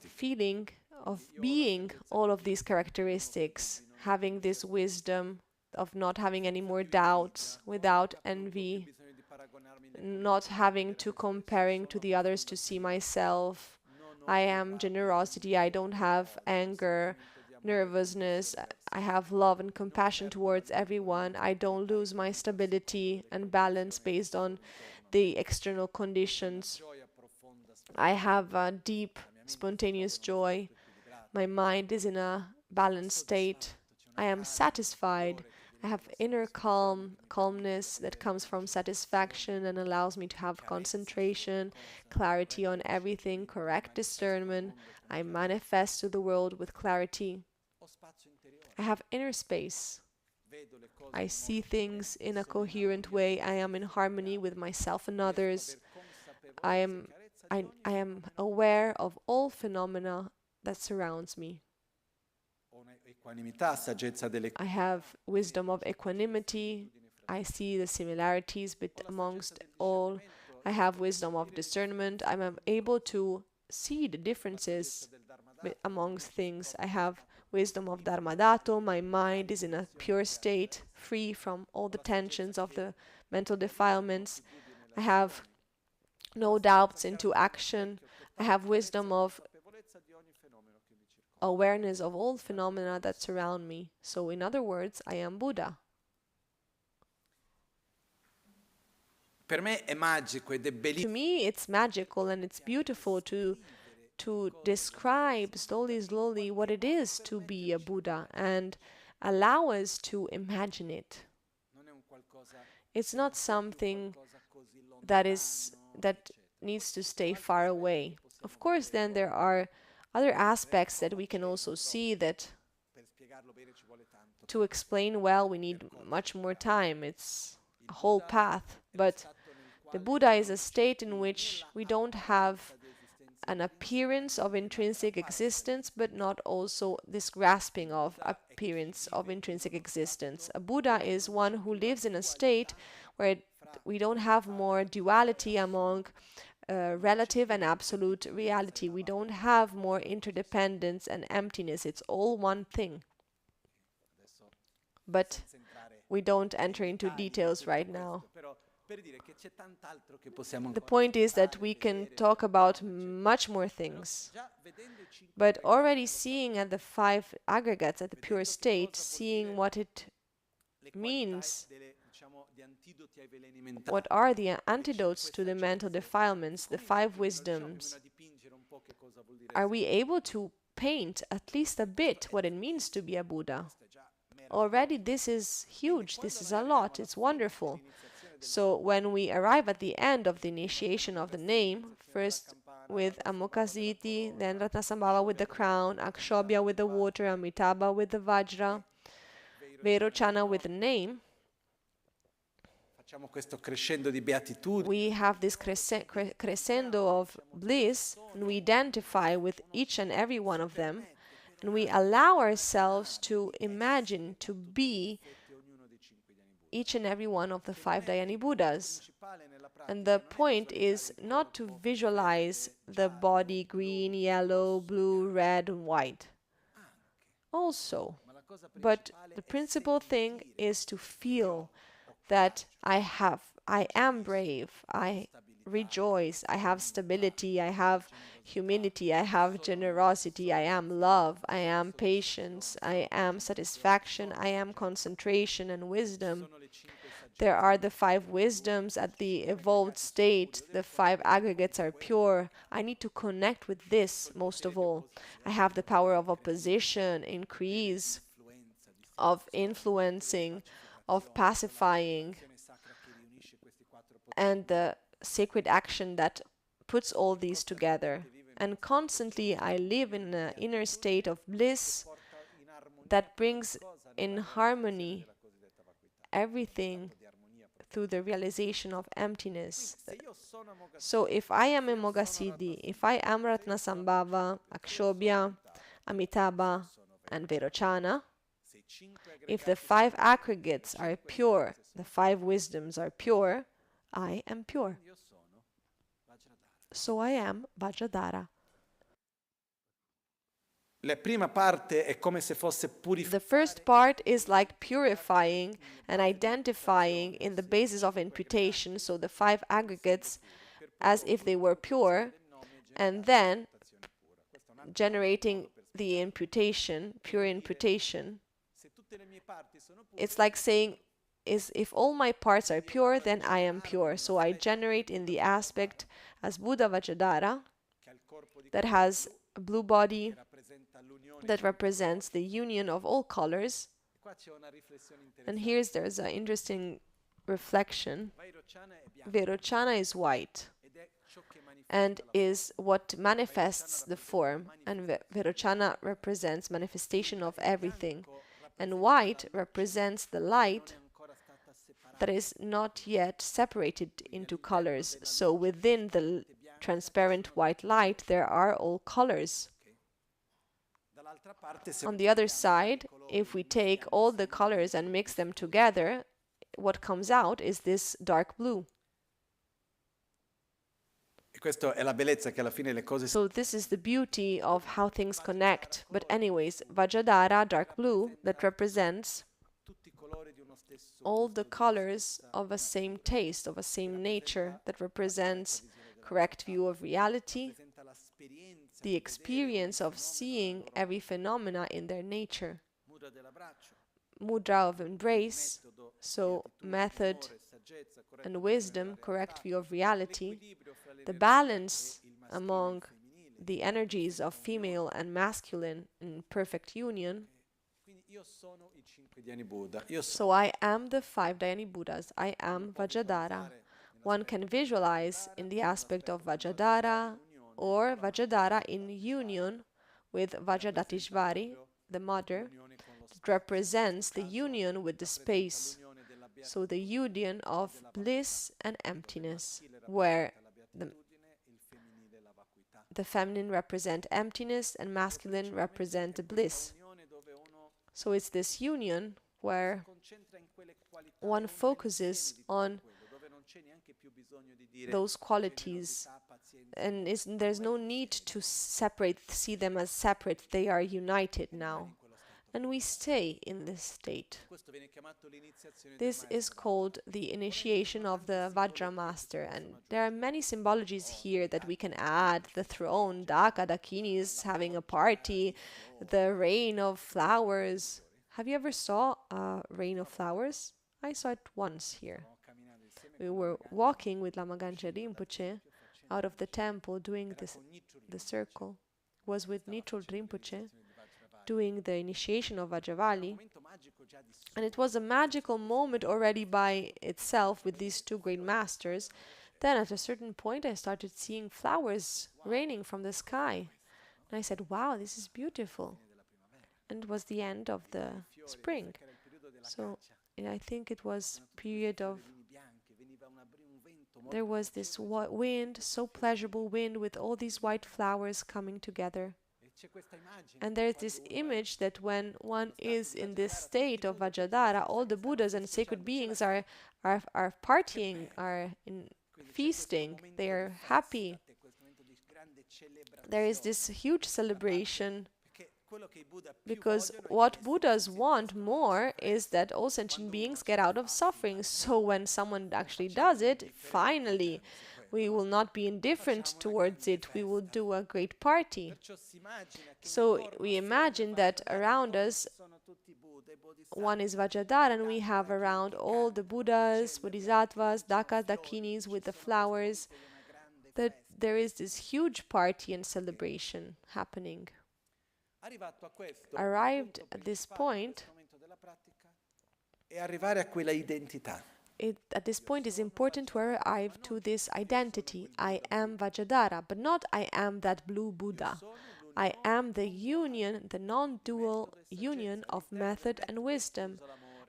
[SPEAKER 2] feeling of being all of these characteristics, having this wisdom of not having any more doubts, without envy, not having to comparing to the others to see myself. I am generosity, I don't have anger, nervousness, I have love and compassion towards everyone. I don't lose my stability and balance based on the external conditions. I have a deep, spontaneous joy. My mind is in a balanced state. I am satisfied. I have inner calmness that comes from satisfaction and allows me to have concentration, clarity on everything, correct discernment. I manifest to the world with clarity. I have inner space. I see things in a coherent way. I am in harmony with myself and others. I am aware of all phenomena that surrounds me. I have wisdom of equanimity. I see the similarities amongst all. I have wisdom of discernment. I'm able to see the differences amongst things. I have wisdom of Dharmadato, my mind is in a pure state, free from all the tensions of the mental defilements. I have no doubts into action. I have wisdom of awareness of all phenomena that surround me. So in other words, I am Buddha.
[SPEAKER 3] Per me è magico ed è
[SPEAKER 2] To
[SPEAKER 3] bellissimo
[SPEAKER 2] me, it's magical and it's beautiful to describe slowly what it is to be a Buddha and allow us to imagine it. It's not something that needs to stay far away. Of course, then there are other aspects that we can also see that to explain well we need much more time. It's a whole path. But the Buddha is a state in which we don't have an appearance of intrinsic existence, but not also this grasping of appearance of intrinsic existence. A Buddha is one who lives in a state where we don't have more duality among relative and absolute reality. We don't have more interdependence and emptiness. It's all one thing. But we don't enter into details right now. The point is that we can talk about much more things. But already seeing at the 5 aggregates, at the pure state, seeing what it means, what are the antidotes to the mental defilements, the 5 wisdoms, are we able to paint at least a bit what it means to be a Buddha? Already this is huge, this is a lot, it's wonderful. So when we arrive at the end of the initiation of the name, first with Amoghasiddhi, then Ratnasambhava with the crown, Akshobhya with the water, Amitabha with the Vajra, Vairochana with the name, we have this crescendo of bliss, and we identify with each and every one of them, and we allow ourselves to imagine, to be each and every one of the 5 Dhyani Buddhas. And the point is not to visualize the body green, yellow, blue, red, and white. Also, but the principal thing is to feel that I am brave, I rejoice, I have stability, I have humility, I have generosity, I am love, I am patience, I am satisfaction, I am concentration and wisdom. There are the 5 wisdoms at the evolved state, the 5 aggregates are pure. I need to connect with this most of all. I have the power of opposition, increase, of influencing, of pacifying, and the sacred action that puts all these together. And constantly I live in an inner state of bliss that brings in harmony everything through the realization of emptiness. So if I am Amoghasiddhi, if I am Ratnasambhava, Akshobhya, Amitabha, and Vairochana, if the 5 aggregates are pure, the 5 wisdoms are pure, I am pure. So I am Vajradhara.
[SPEAKER 3] La prima parte è come se fosse
[SPEAKER 2] The first part is like purifying and identifying in the basis of imputation, so the 5 aggregates as if they were pure, and then generating the imputation, pure imputation. It's like saying, if all my parts are pure, then I am pure. So I generate in the aspect as Buddha Vajradhara, that has a blue body, that represents the union of all colors. And there's an interesting reflection. Vairochana is white and is what manifests the form, and Vairochana represents manifestation of everything, and white represents the light that is not yet separated into colors. So within the transparent white light there are all colors. On the other side, if we take all the colors and mix them together, what comes out is this dark blue.
[SPEAKER 3] questa è la bellezza che alla fine le cose
[SPEAKER 2] So this is the beauty of how things connect. But anyways, Vajradhara, dark blue, that represents
[SPEAKER 3] tutti i colori di uno stesso
[SPEAKER 2] all the colors of a same taste, of a same nature, that represents correct view of reality,
[SPEAKER 3] rappresenta l'esperienza
[SPEAKER 2] the experience of seeing every phenomena in their nature.
[SPEAKER 3] mudra dell'abbraccio,
[SPEAKER 2] Mudra of embrace,
[SPEAKER 3] metodo,
[SPEAKER 2] so method
[SPEAKER 3] amore, saggezza, corretto
[SPEAKER 2] and wisdom, correct view of reality,
[SPEAKER 3] equilibrio fra le
[SPEAKER 2] the
[SPEAKER 3] energie
[SPEAKER 2] balance
[SPEAKER 3] e il maschile e il
[SPEAKER 2] among
[SPEAKER 3] femminile.
[SPEAKER 2] the energies of female and masculine in perfect union.
[SPEAKER 3] Quindi io sono i 5 Dhyani Buddha, io sono
[SPEAKER 2] So I am the 5 Dhyani Buddhas. I am Vajradhara. One can visualize in the aspect of Vajradhara or Vajradhara in union with Vajradatishvari, the mother, that represents the union with the space. So the union of bliss and emptiness, where the feminine represent emptiness and masculine represent the bliss. So it's this union where one focuses on those qualities, and there's no need to see them as separate. They are united now, and we stay in this state. This is called the initiation of the Vajra Master, and there are many symbologies here that we can add: the throne, Daka, Dakini is having a party, the rain of flowers. Have you ever saw a rain of flowers? I saw it once here. We were walking with Lama Rinpoche out of the temple doing the circle. Was with Nichol Rinpoche doing the initiation of Vajravali. And it was a magical moment already by itself with these two great masters. Then at a certain point I started seeing flowers raining from the sky. And I said, wow, this is beautiful. And it was the end of the spring. So I think it was period of, there was this wind, so pleasurable wind with all these white flowers coming together. And there's this image that when one is in this state of Vajradhara, all the Buddhas and sacred beings are partying, are feasting, they are happy. There is this huge celebration, because what Buddhas want more is that all sentient beings get out of suffering. So when someone actually does it, finally, we will not be indifferent towards it. We will do a great party. So we imagine that around us, one is Vajradhara, and we have around all the Buddhas, Bodhisattvas, Dakas, Dakinis with the flowers, that there is this huge party and celebration happening. Arrived at this point, at this point is important to arrive to this identity. I am Vajradhara, but not I am that blue Buddha. I am the union, the non-dual union of method and wisdom.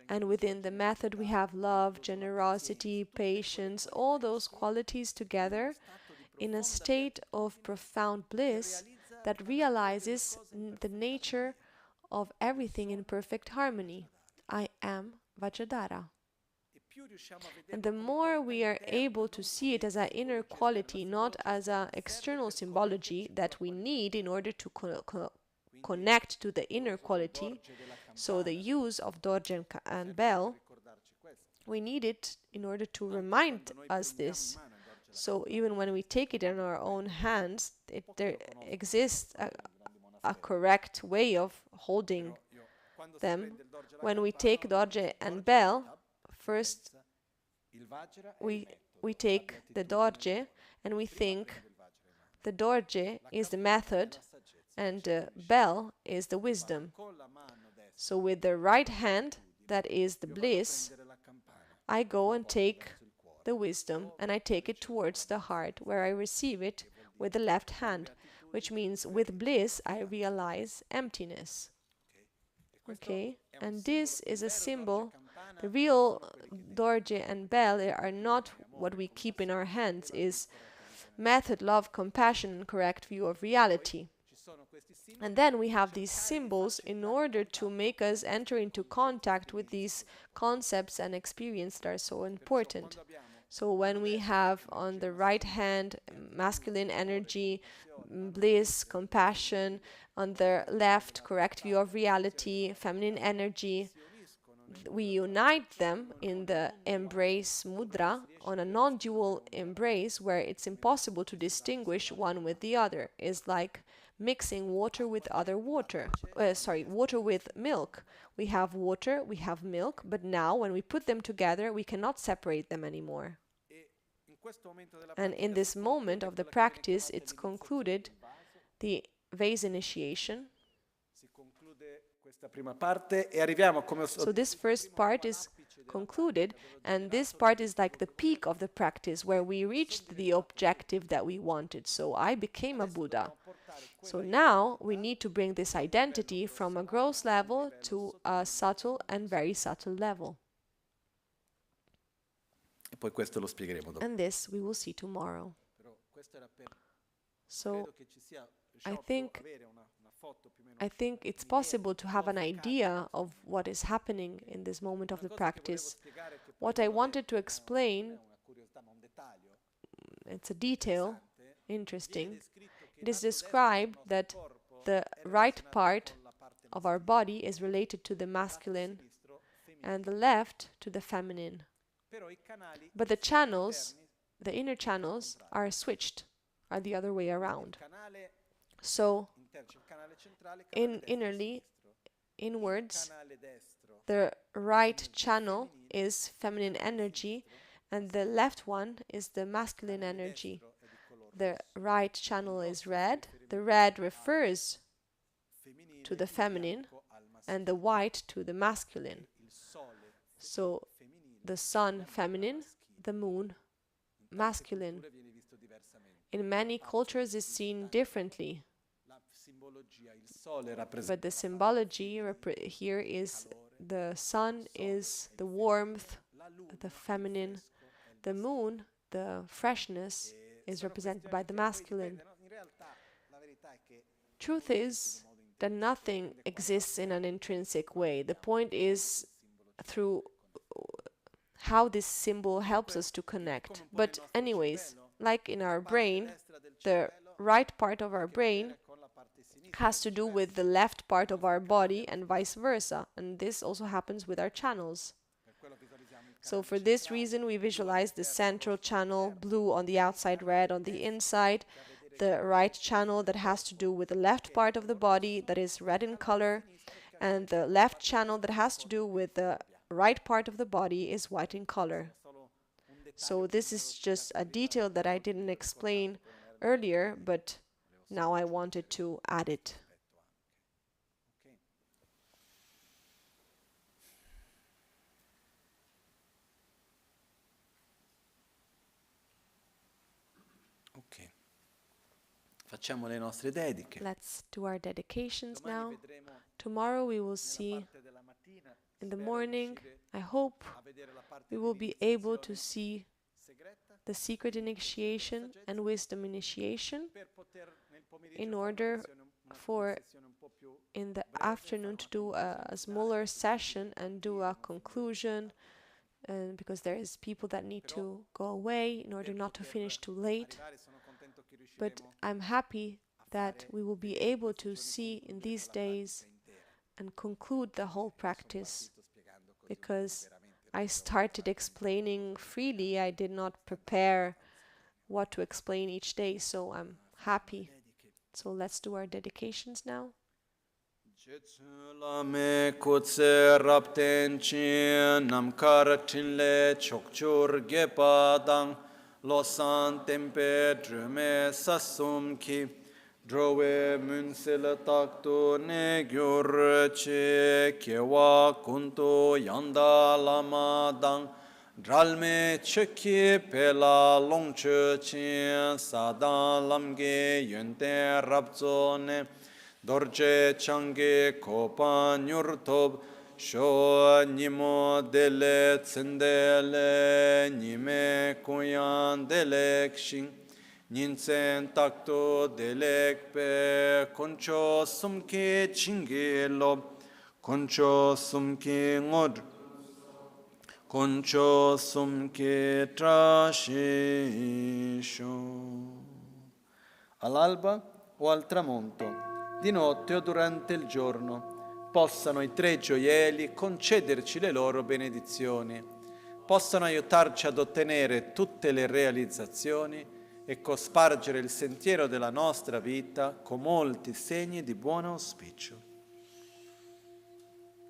[SPEAKER 2] And within the method we have love, generosity, patience, all those qualities together in a state of profound bliss that realizes the nature of everything in perfect harmony. I am Vajradhara. And the more we are able to see it as an inner quality, not as an external symbology that we need in order to connect to the inner quality, so the use of Dorje and Bell, we need it in order to remind us this. So even when we take it in our own hands, there exists a correct way of holding them. When we take Dorje and Bell, first we take the Dorje and we think the Dorje is the method and the Bell is the wisdom. So with the right hand, that is the bliss, I go and take the wisdom and I take it towards the heart, where I receive it with the left hand, which means with bliss I realize emptiness. Okay, and this is a symbol. The real Dorje and Bell are not what we keep in our hands, is method, love, compassion, and correct view of reality. And then we have these symbols in order to make us enter into contact with these concepts and experiences that are so important. So when we have on the right hand masculine energy, bliss, compassion, on the left correct view of reality, feminine energy, we unite them in the embrace mudra on a non-dual embrace where it's impossible to distinguish one with the other. It's like mixing water with other water. Water with milk. We have water, we have milk, but now when we put them together, we cannot separate them anymore. And in this moment of the practice, it's concluded the vase initiation. So this first part is concluded, and this part is like the peak of the practice where we reached the objective that we wanted. So I became a Buddha. So now we need to bring this identity from a gross level to a subtle and very subtle level. And this we will see tomorrow. So I think it's possible to have an idea of what is happening in this moment of the practice. What I wanted to explain, it's a detail, interesting. It is described that the right part of our body is related to the masculine and the left to the feminine. But the channels, the inner channels, are switched, are the other way around. So, inwards, the right channel is feminine energy, and the left one is the masculine energy. The right channel is red. The red refers to the feminine, and the white to the masculine. So, the sun, feminine, the moon, masculine. In many cultures, it's seen differently. But the symbology here is the sun is the warmth, the feminine. The moon, the freshness, is represented by the masculine. Truth is that nothing exists in an intrinsic way. The point is through how this symbol helps us to connect. But anyways, like in our brain, the right part of our brain has to do with the left part of our body and vice versa. And this also happens with our channels. So for this reason, we visualize the central channel, blue on the outside, red on the inside, the right channel that has to do with the left part of the body that is red in color, and the left channel that has to do with the right part of the body is white in color. So this is just a detail that I didn't explain earlier, but now I wanted to add it.
[SPEAKER 1] Ok. Facciamo le nostre dediche.
[SPEAKER 2] Let's do our dedications now. Tomorrow we will see in the morning, I hope we will be able to see the secret initiation and wisdom initiation in order for in the afternoon to do a smaller session and do a conclusion, because there is people that need to go away in order not to finish too late. But I'm happy that we will be able to see in these days and conclude the whole practice, because I started explaining freely. I did not prepare what to explain each day, so I'm happy. So let's do our dedications now.
[SPEAKER 1] Lame kutse rapten chin namkar tinle chokchur gepadang losan tempe drume sasum ki drove munsel takto ne gyurche kewa kunto yanda lama dang dralme cheki pela longche chin sadan lamge yente rapzone dorje change kopa nyurtob sho nimo dele tsendele nime kuyan delek shing ninsen takto delek pe koncho sumke chinge lob koncho sumke ngod Concho sumche trasciscio. All'alba o al tramonto, di notte o durante il giorno, possano i tre gioielli concederci le loro benedizioni, possano aiutarci ad ottenere tutte le realizzazioni e cospargere il sentiero della nostra vita con molti segni di buon auspicio.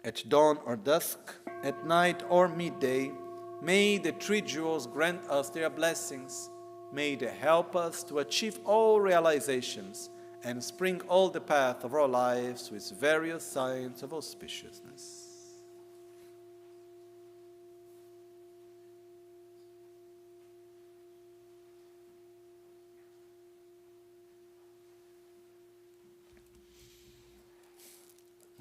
[SPEAKER 1] At dawn or dusk, at night or midday, may the three jewels grant us their blessings. May they help us to achieve all realizations and spring all the path of our lives with various signs of auspiciousness.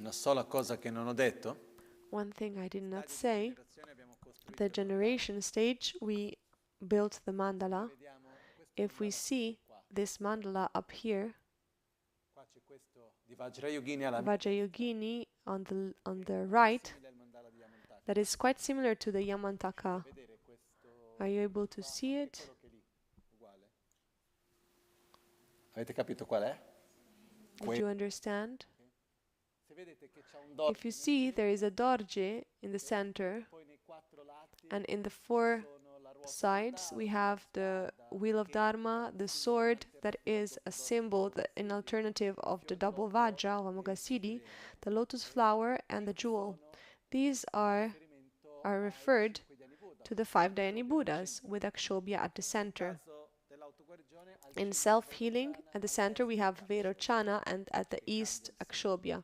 [SPEAKER 1] Una sola cosa che non ho detto.
[SPEAKER 2] One thing I did not say, the generation stage, we built the mandala. If we see this mandala up here, Vajrayogini on the right, that is quite similar to the Yamantaka. Are you able to see it?
[SPEAKER 1] Avete capito qual è?
[SPEAKER 2] Did you understand? If you see, there is a dorje in the center, and in the four sides we have the wheel of Dharma, the sword that is a symbol, an alternative of the double Vajra of Amoghasiddhi, the lotus flower, and the jewel. These are referred to the 5 Dhyani Buddhas with Akshobhya at the center. In self-healing, at the center we have Vairochana, and at the east Akshobhya.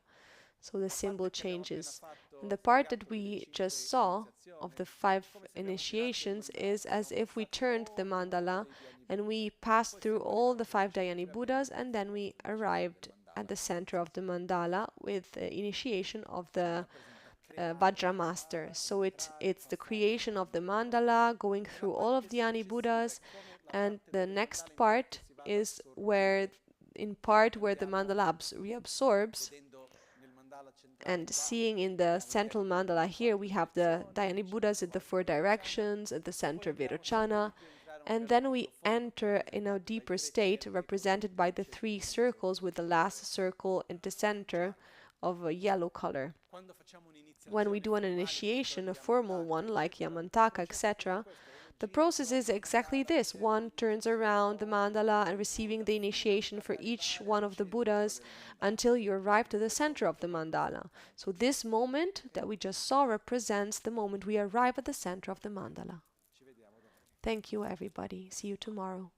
[SPEAKER 2] So the symbol changes. And the part that we just saw of the 5 initiations is as if we turned the mandala and we passed through all the 5 Dhyani Buddhas, and then we arrived at the center of the mandala with the initiation of the Vajra Master. So it's the creation of the mandala, going through all of the Dhyani Buddhas, and the next part is where the mandala reabsorbs. And seeing in the central mandala here, we have the Dhyani Buddhas at the 4 directions, at the center Vairochana, and then we enter in a deeper state represented by the 3 circles, with the last circle at the center of a yellow color. When we do an initiation, a formal one like Yamantaka, etc., the process is exactly this. One turns around the mandala and receiving the initiation for each one of the Buddhas until you arrive to the center of the mandala. So this moment that we just saw represents the moment we arrive at the center of the mandala. Thank you, everybody. See you tomorrow.